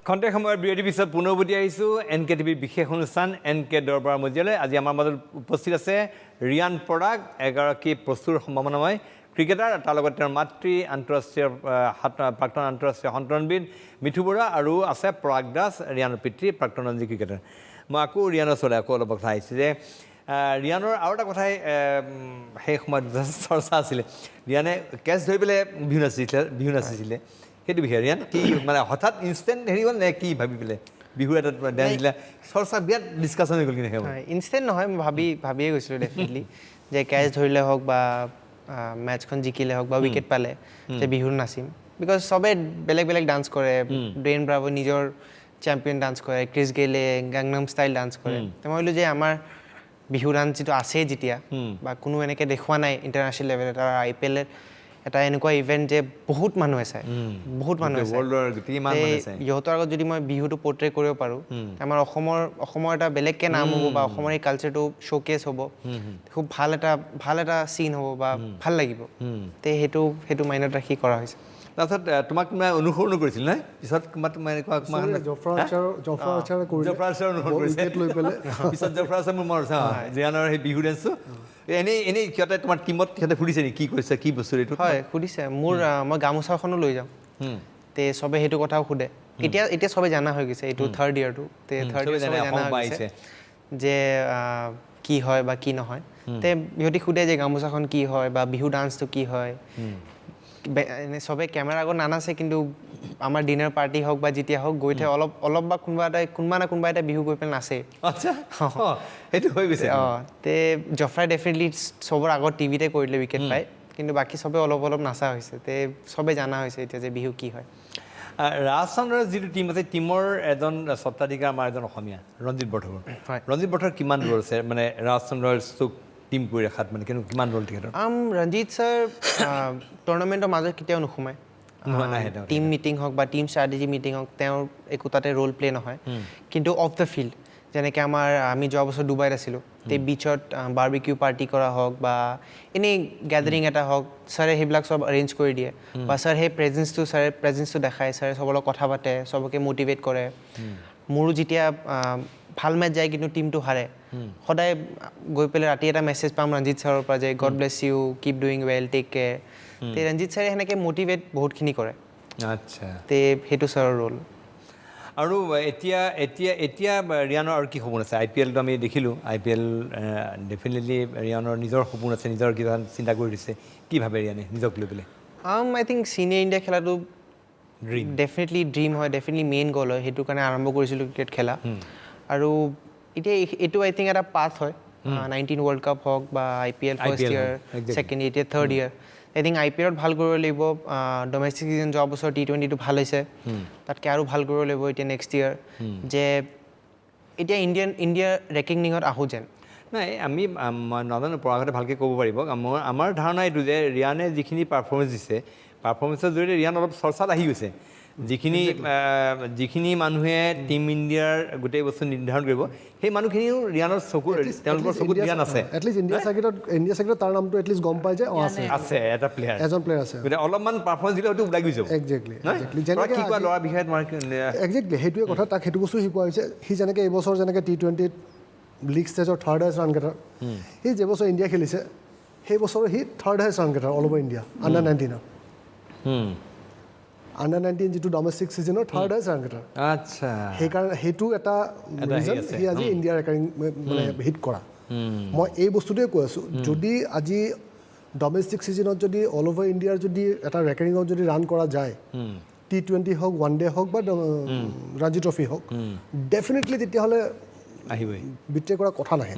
খন্তেক সময়ৰ বিৰতিৰ পিছত পুনৰ উভতি আহিছোঁ NK টিভিৰ বিশেষ অনুষ্ঠান NK দৰবাৰ মজিয়ালৈ আজি আমাৰ মাজত উপস্থিত আছে ৰিয়ান পৰাগ এগৰাকী প্ৰচুৰ সম্ভাৱনাময় ক্ৰিকেটাৰ তাৰ লগত তেওঁৰ মাতৃ আন্তঃৰাষ্ট্ৰীয় প্ৰাক্তন আন্তঃৰাষ্ট্ৰীয় সন্তানবিদ মিঠু বৰা আৰু আছে পৰাগ দাস ৰিয়ানৰ পিতৃ প্ৰাক্তন ৰঞ্জী ক্ৰিকেটাৰ মই আকৌ ৰিয়ানৰ ওচৰলৈ আকৌ অলপ কথা আহিছোঁ যে ৰিয়ানৰ আৰু এটা কথাই সেই সময়ত চৰ্চা আছিলে ৰিয়ানে কেচ ধৰি পেলাই বিহু নাচিছিলে সেইটো বিষয়ে ৰিয়ান কি মানে হঠাৎ ইনষ্টেণ্ট হেৰি হ'ল নে কি ভাবি পেলাই বিহু এটা ডেন্স দিলা চৰ্চা বিৰাট ডিছকাশ্যন হৈ গ'ল কিন্তু ইনষ্টেণ্ট নহয় মই ভাবিয়ে গৈছিলোঁ ডেফিনেটলি যে কেচ ধৰিলে হওক বা মেটচখন জিকিলে হওক বা উইকেট পালে যে বিহু নাচিম বিকজ চবে বেলেগ বেলেগ ডান্স কৰে ড্ৰেইন ব্ৰাভো নিজৰ চেম্পিয়ন ডান্স কৰে ক্ৰিছ গেইলে গাংনাম ষ্টাইল ডান্স কৰে তো মই ভাবিলোঁ যে আমাৰ বিহু ডান্স যিটো আছে যেতিয়া বা কোনো এনেকৈ দেখুওৱা নাই ইণ্টাৰনেশ্যনেল লেভেলত আৰু IPL এটা এনেকুৱা ইভেণ্ট যে বহুত মানুহে চায় বহুত মানুহে সিহঁতৰ আগত যদি মই বিহুটো পৰ্ট্ৰে কৰিব পাৰোঁ আমাৰ অসমৰ এটা বেলেগকৈ নাম হ'ব বা অসমৰ এই কালচাৰটো শ্ব'কেছ হ'ব খুব ভাল এটা চিন হ'ব বা ভাল লাগিব তে সেইটো মাইণ্ডত ৰাখি কৰা হৈছে তাৰপিছত তোমাক মানে অনুসৰণ কৰিছিল নাই পিছত ৰিয়ানৰ সেই বিহু ডেন্সটো এনেই সিহঁতে তোমাৰ টিমত সিহঁতে সুধিছে নেকি কি কৰিছে কি বস্তু এইটো হয় সুধিছে মই গামোচাখনো লৈ যাওঁ তে চবে সেইটো কথাও সোধে এতিয়া চবে জানা হৈ গৈছে এইটো থাৰ্ড ইয়েৰটো তে থাৰ্ড ইয়েৰ জানা হৈ গৈছে যে কি হয় বা কি নহয় তে সিহঁতি সোধে যে গামোচাখন কি হয় বা বিহু ডান্সটো কি হয় এনে চবে কেমেৰাৰ আগত নানাচে কিন্তু আমাৰ ডিনাৰ পাৰ্টি হওক বা যেতিয়া হওক গৈ থাকে অলপ বা কোনোবা এটা বিহু গৈ পেলাই নাচে আচ্ছা সেইটো হৈ গৈছে তে জফ্ৰাই ডেফিনেটলি চবৰ আগত টিভিতে কৰিলে উইকেট পাই কিন্তু বাকী চবে অলপ নাচা হৈছে তে চবে জানা হৈছে এতিয়া যে বিহু কি হয় ৰাজস্থানৰ যিটো টিম আছে টিমৰ এজন স্বত্বাধিকাৰ আমাৰ এজন অসমীয়া ৰঞ্জিত বৰঠাকুৰ ৰঞ্জিত বৰঠাকুৰ কিমান দূৰ আছে মানে ৰাজস্থান ৰয়েলছটোক টিম কৰি ৰখাত মানে কিমান ৰ'ল তেখেতৰ ৰঞ্জিত ছাৰ টুৰ্ণামেণ্টৰ মাজত কেতিয়াও নোসোমায় টিম মিটিং হওক বা টিম ষ্ট্ৰেটেজি মিটিং হওক তেওঁৰ একো তাতে ৰ'ল প্লে নহয় কিন্তু অফ দ্য ফিল্ড যেনেকৈ আমি যোৱা বছৰ ডুবাইত আছিলোঁ তে বিচত বাৰ্বিকিউ পাৰ্টি কৰা হওক বা এনেই গেডাৰিং এটা হওক ছাৰে সেইবিলাক চব এৰেঞ্জ কৰি দিয়ে বা ছাৰ সেই প্ৰেজেঞ্চটো দেখায় ছাৰে চবৰ লগত কথা পাতে চবকে মটিভেট কৰে মোৰো যেতিয়া ভাল মেচ যায় কিন্তু টিমটো হাৰে সদায় গৈ পেলাই ৰাতি এটা মেছেজ পাম ৰঞ্জিত ছাৰৰ পৰা যে God bless you keep doing well take care তে ৰঞ্জিত ছাৰে সেনেকৈ মটিভেট বহুতখিনি কৰে আচ্ছা তে সেইটো ছাৰৰ ৰোল আৰু এতিয়া ৰিয়ানৰ আৰু কি সপোন আছে IPLটো আমি দেখিলোঁ IPL ডেফিনেটলি ৰিয়ানৰ নিজৰ সপোন আছে নিজৰ কিবা চিন্তা কৰি দিছে কি ভাবে ৰিয়ানে নিজক লৈ পেলাই আই থিংক চিনিয়ৰ ইণ্ডিয়া খেলাটো ডেফিনেটলি ড্ৰিম হয় ডেফিনেটলি মেইন গ'ল হয় সেইটো কাৰণে আৰম্ভ কৰিছিলোঁ ক্ৰিকেট খেলা আৰু এতিয়া এইটো আই থিংক এটা পাথ হয় 19 ৱৰ্ল্ড কাপ হওক বা IPL first year second year এতিয়া থাৰ্ড ইয়েৰ আই থিংক IPLত ভাল কৰিব লাগিব ডমেষ্টিক ছিজন যোৱা বছৰ T20টো ভাল হৈছে তাতকৈ আৰু ভাল কৰিব লাগিব এতিয়া নেক্সট ইয়েৰ যে এতিয়া ইণ্ডিয়াৰ ৰেংকিঙত আহোঁ যেন নাই আমি নাজানো পৰাগতে ভালকৈ ক'ব পাৰিব আমাৰ ধাৰণা এইটো যে ৰিয়ানে যিখিনি পাৰফৰ্মেঞ্চ দিছে পাৰফৰ্মেঞ্চৰ জৰিয়তে ৰিয়ান অলপ চৰ্চাত আহি গৈছে যিখিনি মানুহে টীম ইণ্ডিয়াৰ গোটেই বস্তু নিৰ্ধাৰণ কৰিব সেই মানুহখিনিও ৰিয়ানৰ তেওঁলোকৰ চকুত ৰিয়ান আছে এটলিষ্ট ইণ্ডিয়া চাৰ্কিটত তাৰ নামটো এটলিষ্ট গম পাই যে আছে এটা প্লেয়াৰ এজন প্লেয়াৰ আছে গতিকে অলপমান পাৰফৰ্মেঞ্চ দিলে হয়তো ওলাই গৈ যাব একজেক্টলি কি কোৱা ল'ৰাৰ বিষয়ে তোমাৰ একজেক্টলি সেইটোৱে কথা তাক সেইটো বস্তু শিকোৱা হৈছে সি যেনেকৈ এইবছৰ যেনেকৈ T20 লীগ ষ্টেজৰ থাৰ্ড হায়েষ্ট ৰান গেটাৰ সি যে বছৰ ইণ্ডিয়া খেলিছে সেই বছৰ সি third highest run getter all over India under 19ৰ আণ্ডাৰ 19 যিটো ডমেষ্টিক ছিজনৰ থাৰ্ড হায়েষ্ট ৰান গেটাৰ আচ্ছা সেইকাৰণে সেইটো এটা ৰিজন সি আজি ইণ্ডিয়াৰ ৰেকৰ্ডিং মানে হিট কৰা মই এই বস্তুটোৱে কৈ আছোঁ যদি আজি ডমেষ্টিক ছিজনত যদি অল অভাৰ ইণ্ডিয়াৰ যদি এটা ৰেকৰ্ডিঙত যদি ৰান কৰা যায় T20 হওক ওৱান ডে হওক বা ৰঞ্জী ট্ৰফি হওক ডেফিনেটলি তেতিয়াহ'লে আহিবই বিট্ৰে কৰা কথা নাহে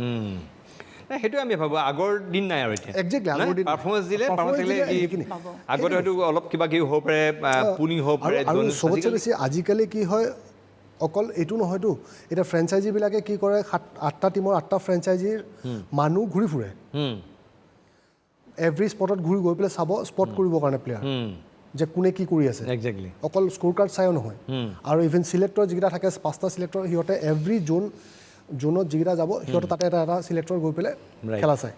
সেইটোৱে আমি ভাবোঁ আগৰ দিন নাই আৰু এতিয়া একজেক্টলি আগৰ দিন পাৰফৰ্মেঞ্চ দিলে আগতে হয়তো অলপ কিবা কিবি হ'ব পাৰে পুলিং হ'ব পাৰে আৰু চবতছে বেছি আজিকালি কি হয় অকল এইটো নহয়তো এতিয়া ফ্ৰেঞ্চাইজিবিলাকে কি কৰে 8টা টীমৰ 8টা ফ্ৰেঞ্চাইজিৰ মানুহ ঘূৰি ফুৰে এভৰি স্পটত ঘূৰি গৈ পেলাই চাব স্পট কৰিবৰ কাৰণে প্লেয়াৰ যে কোনে কি কৰি আছে একজেক্টলি অকল স্ক'ৰ কাৰ্ড চায়ো নহয় আৰু ইভেন চিলেক্টৰ যিকেইটা থাকে 5টা চিলেক্টৰ সিহঁতে এভৰি জোনত যিকেইটা যাব সিহঁতে তাতে এটা চিলেক্টৰ গৈ পেলাই খেলা চায়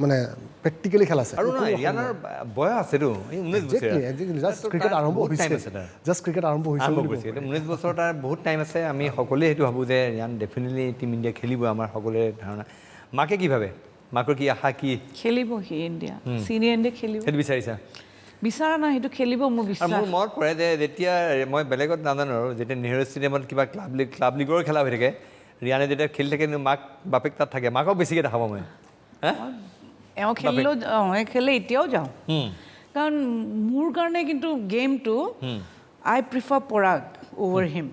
মানে প্ৰেক্টিকেলি খেলা চায় আৰু ৰিয়ানৰ বয়স আছেতো 19 জাষ্ট ক্ৰিকেট আৰম্ভ হৈছে 19 বছৰ তাৰ বহুত টাইম আছে আমি সকলোৱে সেইটো ভাবোঁ যে ৰিয়ান ডেফিনেটলি টীম ইণ্ডিয়া খেলিব আমাৰ সকলোৰে ধাৰণা মাকে কি ভাবে মাকৰ কি আশা কি খেলিব সি ইণ্ডিয়া চিনিয়ৰ ইণ্ডিয়া খেলিব সেইটো বিচাৰিছা বিচাৰা নাই সেইটো খেলিব মোৰ আৰু বিশ্বাস মোৰ মনত পৰে যে যেতিয়া মই বেলেগত নাজানো আৰু যেতিয়া নেহেৰু ষ্টেডিয়ামত কিবা ক্লাব লীগৰ খেলা হৈ থাকে ৰিয়ানে যেতিয়া খেলি থাকে মাক বাপেক তাত থাকে মাকক বেছিকৈ দেখাব মই এওঁ খেলিলেও খেলে এতিয়াও যাওঁ কাৰণ মোৰ কাৰণে কিন্তু গেমটো আই প্ৰিফাৰ পৰাগ অভাৰ হিম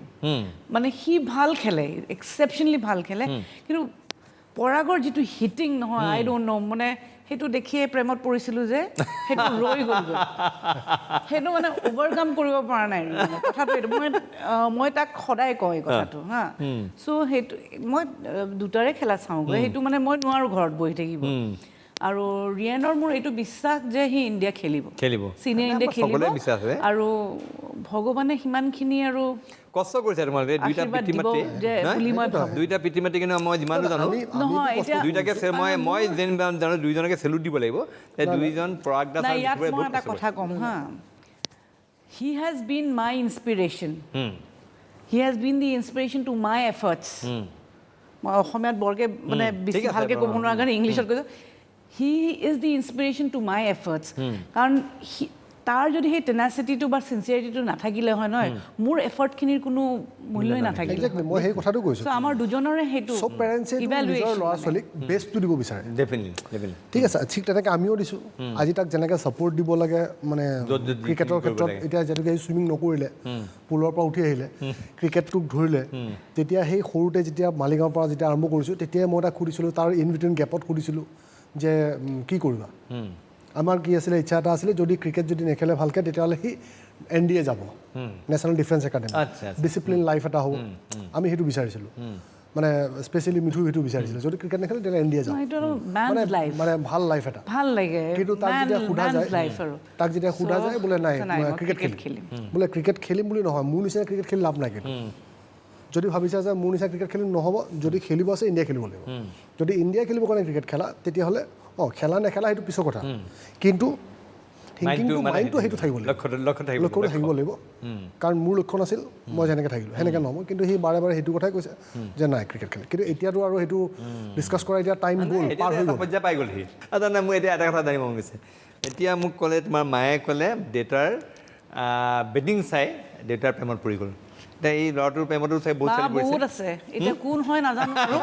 মানে সি ভাল খেলে এক্সেপশ্যনেলি ভাল খেলে কিন্তু পৰাগৰ যিটো হিটিং নহয় আই ডোণ্ট ন' মানে সেইটো দেখিয়ে প্ৰেমত পৰিছিলোঁ যে সেইটো ৰৈ গ'লগৈ সেইটো মানে অভাৰকাম কৰিব পৰা নাই কথাটো এইটো মই তাক সদায় কওঁ এই কথাটো হা চ' সেইটো মই দুটাৰে খেলা চাওঁগৈ সেইটো মানে মই নোৱাৰোঁ ঘৰত বহি থাকিব আৰু ৰিয়ানৰ মোৰ এইটো বিশ্বাস যে সি ইণ্ডিয়া খেলিব চিনিয়ৰ ইণ্ডিয়া খেলিব আৰু ভগৱানে সিমানখিনি আৰু কষ্ট কৰিছে তোমালোকে দুইটা পিতৃ মাতৃ কিন্তু মই যিমানটো জানো দুইটাকে মই জানো দুইজনকে চেলুট দিব লাগিব দুইজন পৰাগ দাস ইয়াত মই এটা কথা ক'ম হা he has been my inspiration he has been the inspiration to my efforts মই অসমীয়াত বৰকৈ মানে বেছি ভালকৈ ক'ব নোৱাৰা কাৰণে ইংলিছত কৈছোঁ he is the inspiration to my efforts কাৰণ তাৰ যদি সেই টেনাচিটিটো বা চিনচিয়াৰিটিটো নাথাকিলে হয় নহয় মোৰ এফৰ্টখিনিৰ কোনো মূল্যই নাথাকিলে মই সেই কথাটো কৈছোঁ আমাৰ দুজনৰে সেইটো চব পেৰেণ্টছে নিজৰ ল'ৰা ছোৱালীক বেষ্টটো দিব বিচাৰে ডেফিনেটলি ঠিক আছে ঠিক তেনেকৈ আমিও দিছোঁ আজি তাক যেনেকৈ ছাপৰ্ট দিব লাগে মানে ক্ৰিকেটৰ ক্ষেত্ৰত এতিয়া যেনেকৈ চুইমিং নকৰিলে পুলৰ পৰা উঠি আহিলে ক্ৰিকেটটোক ধৰিলে তেতিয়া সেই সৰুতে যেতিয়া মালিগাঁৱৰ পৰা যেতিয়া আৰম্ভ কৰিছোঁ তেতিয়াই মই তাক সুধিছিলোঁ তাৰ ইন বিটুইন গেপত সুধিছিলোঁ যে কি কৰিবা আমাৰ কি আছিলে ইচ্ছা এটা আছিলে যদি ক্ৰিকেট যদি নেখেলে ভালকৈ তেতিয়াহ'লে সি NDA যাব national defence academy discipline life এটা হ'ব আমি সেইটো বিচাৰিছিলোঁ মানে স্পেচিয়েলি মিঠু সেইটো বিচাৰিছিলোঁ যদি ক্ৰিকেট নেখেলে তেতিয়াহ'লে NDA যাব মানে ভাল লাইফ এটা ভাল লাগে কিন্তু তাক যেতিয়া সোধা যায় বোলে নাই ক্ৰিকেট খেলিম বোলে ক্ৰিকেট খেলিম বুলি নহয় মোৰ নিচিনা ক্ৰিকেট খেলি লাভ নাই কিন্তু যদি ভাবিছা যে মোৰ নিচিনা ক্ৰিকেট খেলি নহ'ব যদি খেলিব আছে ইণ্ডিয়া খেলিব লাগিব যদি ইণ্ডিয়া খেলিবৰ কাৰণে ক্ৰিকেট খেলা তেতিয়াহ'লে খেলা নেখেলা সেইটো পিছৰ কথা কিন্তু থিংকিংটো মাইণ্ডটো সেইটো থাকিব লাগিব লক্ষ্যটো থাকিব লাগিব কাৰণ মোৰ লক্ষ্য নাছিল মই যেনেকৈ থাকিলোঁ সেনেকৈ নহ'ব কিন্তু সি বাৰে বাৰে সেইটো কথাই কৈছে যে নাই ক্ৰিকেট খেলে কিন্তু এতিয়াতো আৰু সেইটো ডিছকাছ কৰা এতিয়া টাইম গ'ল পাৰ হৈ গ'ল পৰ্যায় পাই গ'লহি মোৰ এতিয়া এটা কথা জানিব মন গৈছে এতিয়া মোক ক'লে তোমাৰ মায়ে ক'লে দেউতাৰ বেটিং চাই দেউতাৰ প্ৰেমত পৰি গ'ল এতিয়া এই ল'ৰাটোৰ প্ৰেমতো চাই বহুত আছে এতিয়া কোন হয় নাজানো আৰু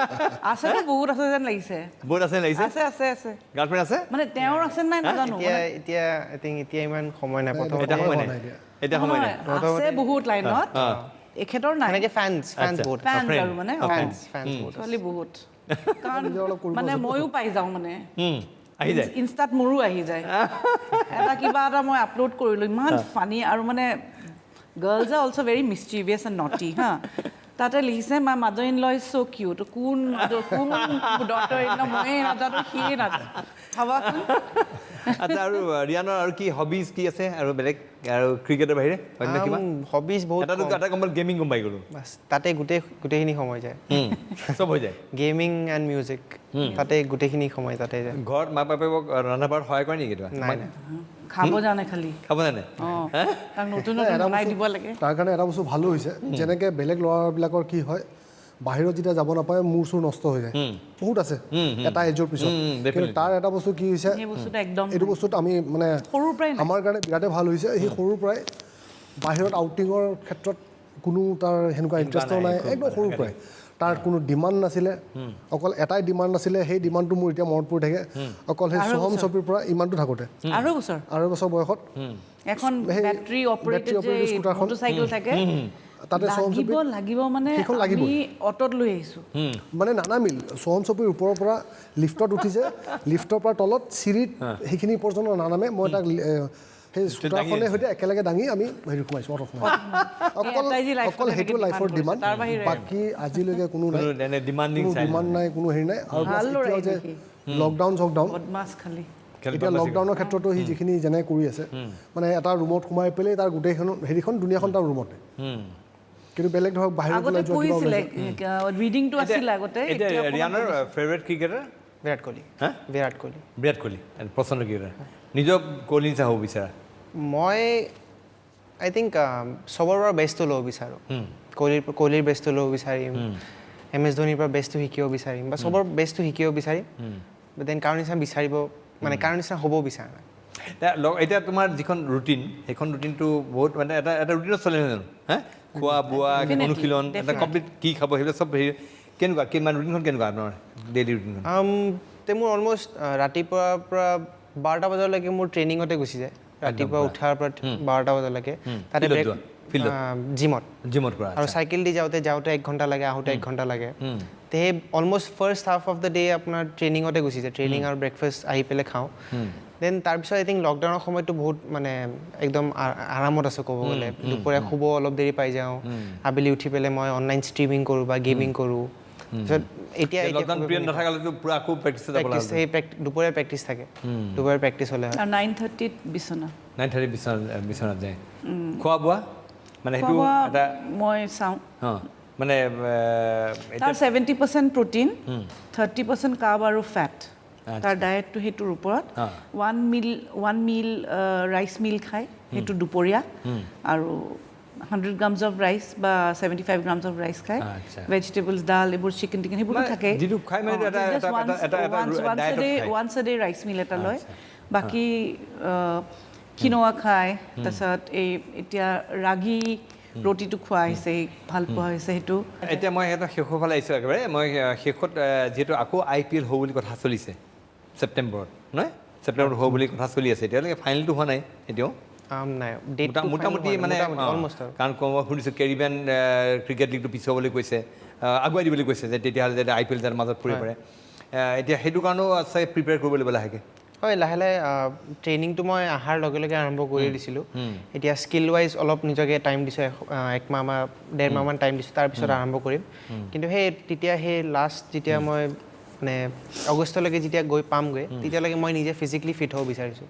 আছেতো বহুত আছে যেন লাগিছে বহুত আছে লাগিছে আছে গাৰ্লফ্ৰেণ্ড আছে মানে তেওঁৰ আছে নাই নাজানো এতিয়া আই থিংক এতিয়া ইমান সময় নাই প্ৰথম এতিয়া সময় নাই আছে বহুত লাইনত এখেতৰ নাই এনেকৈ ফেন্স বহুত আৰু মানে ছোৱালী বহুত কাৰণ মানে ময়ো পাই যাওঁ মানে আহি যায় ইনষ্টাত মোৰো আহি যায় এটা কিবা এটা মই আপলোড কৰিলোঁ ইমান ফানি আৰু মানে girls are also very mischievous and naughty, huh? তাতে লিখিছে my mother in law is so' cute কোন ডক্টৰ ইন ল ময়ে নাজানো সিয়ে নাজানো ভাবাচোন আচ্ছা আৰু ৰিয়ানৰ আৰু কি হবিজ কি আছে আৰু বেলেগ আৰু ক্ৰিকেটৰ বাহিৰে অন্য কিবা হবিজ বহুত এটা গম পালোঁ গেমিং গম পাই গ'লোঁ বাছ তাতে গোটেইখিনি সময় যায় চব হৈ যায় গেমিং এণ্ড মিউজিক তাতে গোটেইখিনি সময় তাতে যায় ঘৰত মা বাপেকক ৰন্ধা বঢ়াত সহায় কৰে নেকি কেতিয়াবা নাই নাই খাব জানে খালি খাব জানে তাক নতুন বনাই দিব লাগে তাৰ কাৰণে এটা বস্তু ভালো হৈছে যেনেকৈ বেলেগ ল'ৰাবিলাকৰ কি হয় বাহিৰত যেতিয়া যাব নাপায় মূৰ চুৰ নষ্ট হৈ যায় বহুত আছে এটা এজৰ পিছত কিন্তু তাৰ এটা বস্তু কি হৈছে সেই বস্তুটো একদম এইটো বস্তুত আমি মানে সৰুৰ পৰাই নাই। আমাৰ কাৰণে বিৰাটেই ভাল হৈছে সেই সৰুৰ পৰাই বাহিৰত আউটিঙৰ ক্ষেত্ৰত কোনো তাৰ সেনেকুৱা ইণ্টাৰেষ্টো নাই একদম সৰুৰ পৰাই তাৰ কোনো ডিমাণ্ড নাছিলে অকল এটাই ডিমাণ্ড নাছিলে সেই ডিমাণ্ডটো মোৰ এতিয়া মনত পৰি থাকে অকল সেই সোহম ছবিৰ পৰা ইমানটো থাকোঁতে আৰু বছৰ আৰু বছৰ বয়সত এখন সেই বেটাৰী অপাৰেটেড যে battery-operated scooter-খন, মটৰচাইকেল থাকে তাতে সোহম ছবি লাগিব মানে সেইখন লাগিবই। আমি অটত লৈ আহিছোঁ মানে নানামিল সোহম ছবিৰ ওপৰৰ পৰা লিফ্টত উঠিছে লিফ্টৰ পৰা তলত চিৰিত সেইখিনি পৰ্যন্ত নানামে মই তাক সেই স্কুটাৰখনে সৈতে একেলগে দাঙি আমি হেৰি সোমাইছোঁ অটত অকল সেইটো লাইফৰ ডিমাণ্ড বাকী আজিলৈকে কোনো নাই ডিমাণ্ডিং কোনো ডিমাণ্ড নাই কোনো হেৰি নাই আৰু plus এতিয়াও যে লকডাউন চকডাউন বদমাছ খালি এতিয়া লকডাউনৰ ক্ষেত্ৰতো সি যিখিনি যেনে কৰি আছে মানে এটা ৰুমত সোমাই পেলাই তাৰ গোটেইখন হেৰিখন দুনীয়াখন তাৰ ৰুমতে কিন্তু বেলেগ ধৰক বাহিৰত আগতে ওলাই যোৱা কিবা পঢ়িছিলে ওলাইছে। ৰিডিংটো আছিল আগতে এতিয়া ৰিয়ানৰ ফেভৰেট ক্ৰিকেটাৰ বিৰাট কোহলি হা বিৰাট কোহলি বিৰাট কোহলি পচন্দ ক্ৰিকেটাৰ নিজক কোহলি নিচিনা হ'ব বিচাৰা মই আই থিংক চবৰ পৰা বেষ্টটো ল'ব বিচাৰোঁ কোহলিৰ বেষ্টটো ল'ব বিচাৰিম MS ধোনিৰ পৰা বেষ্টটো শিকিব বিচাৰিম বা চবৰ বেষ্টটো শিকিব বিচাৰিম দেন কাৰণ নিচিনা বিচাৰিব মানে কাৰণ নিচিনা হ'ব বিচাৰা নাই এতিয়া তোমাৰ যিখন ৰুটিন সেইখন ৰুটিনটো বহুত মানে এটা ৰুটিনত চলে নহয় জানো হা খোৱা বোৱা অনুশীলন এটা কমপ্লিট কি খাব সেইবিলাক চব হেৰি কেনেকুৱা কিমান ৰুটিনখন কেনেকুৱা আপোনাৰ ডেইলি ৰুটিনখন তে মোৰ অলমষ্ট ৰাতিপুৱাৰ পৰা 12টা বজালৈকে মোৰ ট্ৰেইনিঙতে গুচি যায় ৰাতিপুৱা উঠাৰ পৰা 12টা বজালৈকে তাতে জিমত কৰা আৰু চাইকেল দি যাওঁতে 1 ঘণ্টা লাগে আহোঁতে 1 ঘণ্টা লাগে তে সেই almost first half of the day আপোনাৰ ট্ৰেইনিঙতে গুচি যায় ট্ৰেইনিং আৰু ব্ৰেকফাষ্ট আহি পেলাই খাওঁ দেন তাৰপিছত আই থিংক লকডাউনৰ সময়তো বহুত মানে একদম আৰামত আছোঁ ক'ব গ'লে দুপৰীয়া শুব অলপ দেৰি পাই যাওঁ আবেলি উঠি পেলাই মই অনলাইন ষ্ট্ৰিমিং কৰোঁ বা গেমিং কৰোঁ তাৰপিছত এতিয়া লকডাউন পিৰিয়ড নাথাকালেতো পুৰা আকৌ প্ৰেক্টিছ সেই দুপৰীয়া প্ৰেক্টিছ থাকে দুপৰীয়া প্ৰেক্টিছ হ'লে আৰু 9:30 বিচনা 9:30 বিচনাত যায় খোৱা বোৱা মানে সেইটো এটা মই চাওঁ মানে তাৰ 70% প্ৰটিন 30% কাৰ্ব আৰু ফেট তাৰ ডায়েটটো সেইটোৰ ওপৰত ওৱান মিল ৰাইচ মিল খায় সেইটো দুপৰীয়া আৰু 100 grams of rice বা 75 grams of rice খায় ভেজিটেবলছ ডাল এইবোৰ চিকেন টিকেন সেইবোৰ থাকে যিটো খাই মানে once a day rice meal এটা লয় বাকী কিনোৱা খায় তাৰপিছত এই এতিয়া ৰাগী ৰুটিটো খোৱা হৈছে ভাল পোৱা হৈছে সেইটো এতিয়া মই এটা শেষৰ ফালে আহিছোঁ একেবাৰে মই শেষত যিহেতু আকৌ IPL হ'ব বুলি কথা চলিছে ছেপ্টেম্বৰত নহয় ছেপ্টেম্বৰত হ'ব বুলি কথা চলি আছে এতিয়ালৈকে ফাইনেলটো হোৱা নাই এতিয়াও নাই মোটামুটি মানে কাৰণ শুনিছোঁ কেৰিবিয়ান ক্ৰিকেট লীগটো পিছুৱাবলৈ কৈছে আগুৱাই দিবলৈ কৈছে যে তেতিয়াহ'লে যাতে IPL তাৰ মাজত পৰিব পাৰে এতিয়া সেইটো কাৰণেও আছে প্ৰিপেয়াৰ কৰিব লাগিব লাহেকৈ হয় লাহে লাহে ট্ৰেইনিংটো মই অহাৰ লগে লগে আৰম্ভ কৰি দিছিলোঁ এতিয়া স্কিল ৱাইজ অলপ নিজকে টাইম দিছোঁ 1 মাহ বা 1.5 মাহমান টাইম দিছোঁ তাৰপিছত আৰম্ভ কৰিম কিন্তু তেতিয়া সেই লাষ্ট যেতিয়া মই মানে আগষ্টলৈকে যেতিয়া গৈ পামগৈ তেতিয়ালৈকে মই নিজে ফিজিকেলি ফিট হ'ব বিচাৰিছোঁ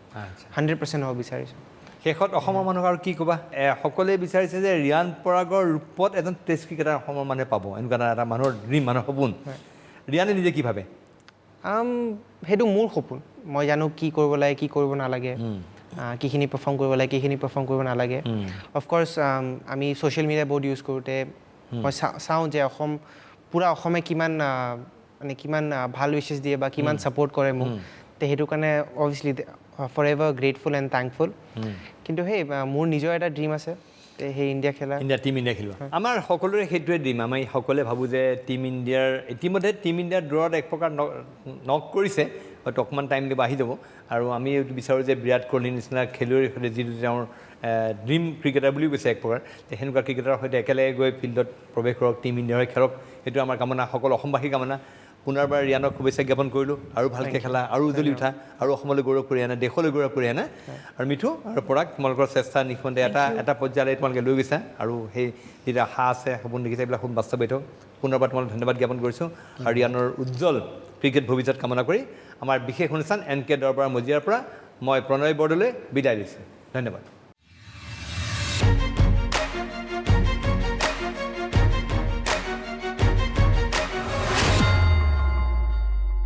100% হ'ব বিচাৰিছোঁ শেষত অসমৰ মানুহক আৰু কি ক'বা সকলোৱে বিচাৰিছে যে ৰিয়ান পৰাগৰ ৰূপত এজন টেষ্ট ক্ৰিকেটাৰ অসমৰ মানুহে পাব এনেকুৱা এটা মানুহৰ ড্ৰিম মানুহৰ সপোন ৰিয়ানে নিজে কি ভাবে সেইটো মোৰ সপোন মই জানো কি কৰিব লাগে কি কৰিব নালাগে কিখিনি পাৰফৰ্ম কৰিব লাগে কিখিনি পাৰফৰ্ম কৰিব নালাগে অফক'ৰ্ছ আমি ছ'চিয়েল মিডিয়া বহুত ইউজ কৰোঁতে মই চাওঁ যে পূৰা অসমে কিমান ভাল উইচেছ দিয়ে বা কিমান ছাপোৰ্ট কৰে মোক তে সেইটো কাৰণে obviously forever grateful and thankful কিন্তু সেই মোৰ নিজৰ এটা ড্ৰিম আছে সেই টিম ইণ্ডিয়া খেলিব আমাৰ সকলোৰে সেইটোৱে ড্ৰিম আমি সকলোৱে ভাবোঁ যে টিম ইণ্ডিয়াৰ ইতিমধ্যে টিম ইণ্ডিয়াৰ দৌৰত এক প্ৰকাৰ নক কৰিছে হয়তো অকণমান টাইম দিব আহি যাব আৰু আমি বিচাৰোঁ যে বিৰাট কোহলিৰ নিচিনা খেলুৱৈৰ সৈতে যিটো তেওঁৰ ড্ৰিম ক্ৰিকেটাৰ বুলি কৈছে এক প্ৰকাৰ সেনেকুৱা ক্ৰিকেটাৰৰ সৈতে একেলগে গৈ ফিল্ডত প্ৰৱেশ কৰক টিম ইণ্ডিয়াৰ হৈ খেলক সেইটো আমাৰ কামনা সকলো অসমবাসীৰ কামনা পুনৰবাৰ ৰিয়ানক শুভেচ্ছা জ্ঞাপন কৰিলোঁ আৰু ভালকৈ খেলা আৰু উজ্বলি উঠা আৰু অসমলৈ গৌৰৱ কৰি আনে দেশলৈ গৌৰৱ কৰি আনে আৰু মিঠু আৰু পৰাগ তোমালোকৰ চেষ্টা নিঃসন্দেহে এটা পৰ্যায়লৈ তোমালোকে লৈ গৈছা আৰু সেই যিটো আশা আছে সপোন দেখিছে এইবিলাক খুব বাস্তৱায়িত পুনৰবাৰ তোমালোক ধন্যবাদ জ্ঞাপন কৰিছোঁ আৰু ৰিয়ানৰ উজ্জ্বল ক্ৰিকেট ভৱিষ্যত কামনা কৰি আমাৰ বিশেষ অনুষ্ঠান NK দৰবাৰ মজিয়াৰ পৰা মই প্ৰণয় বৰদলৈ বিদায় দিছোঁ ধন্যবাদ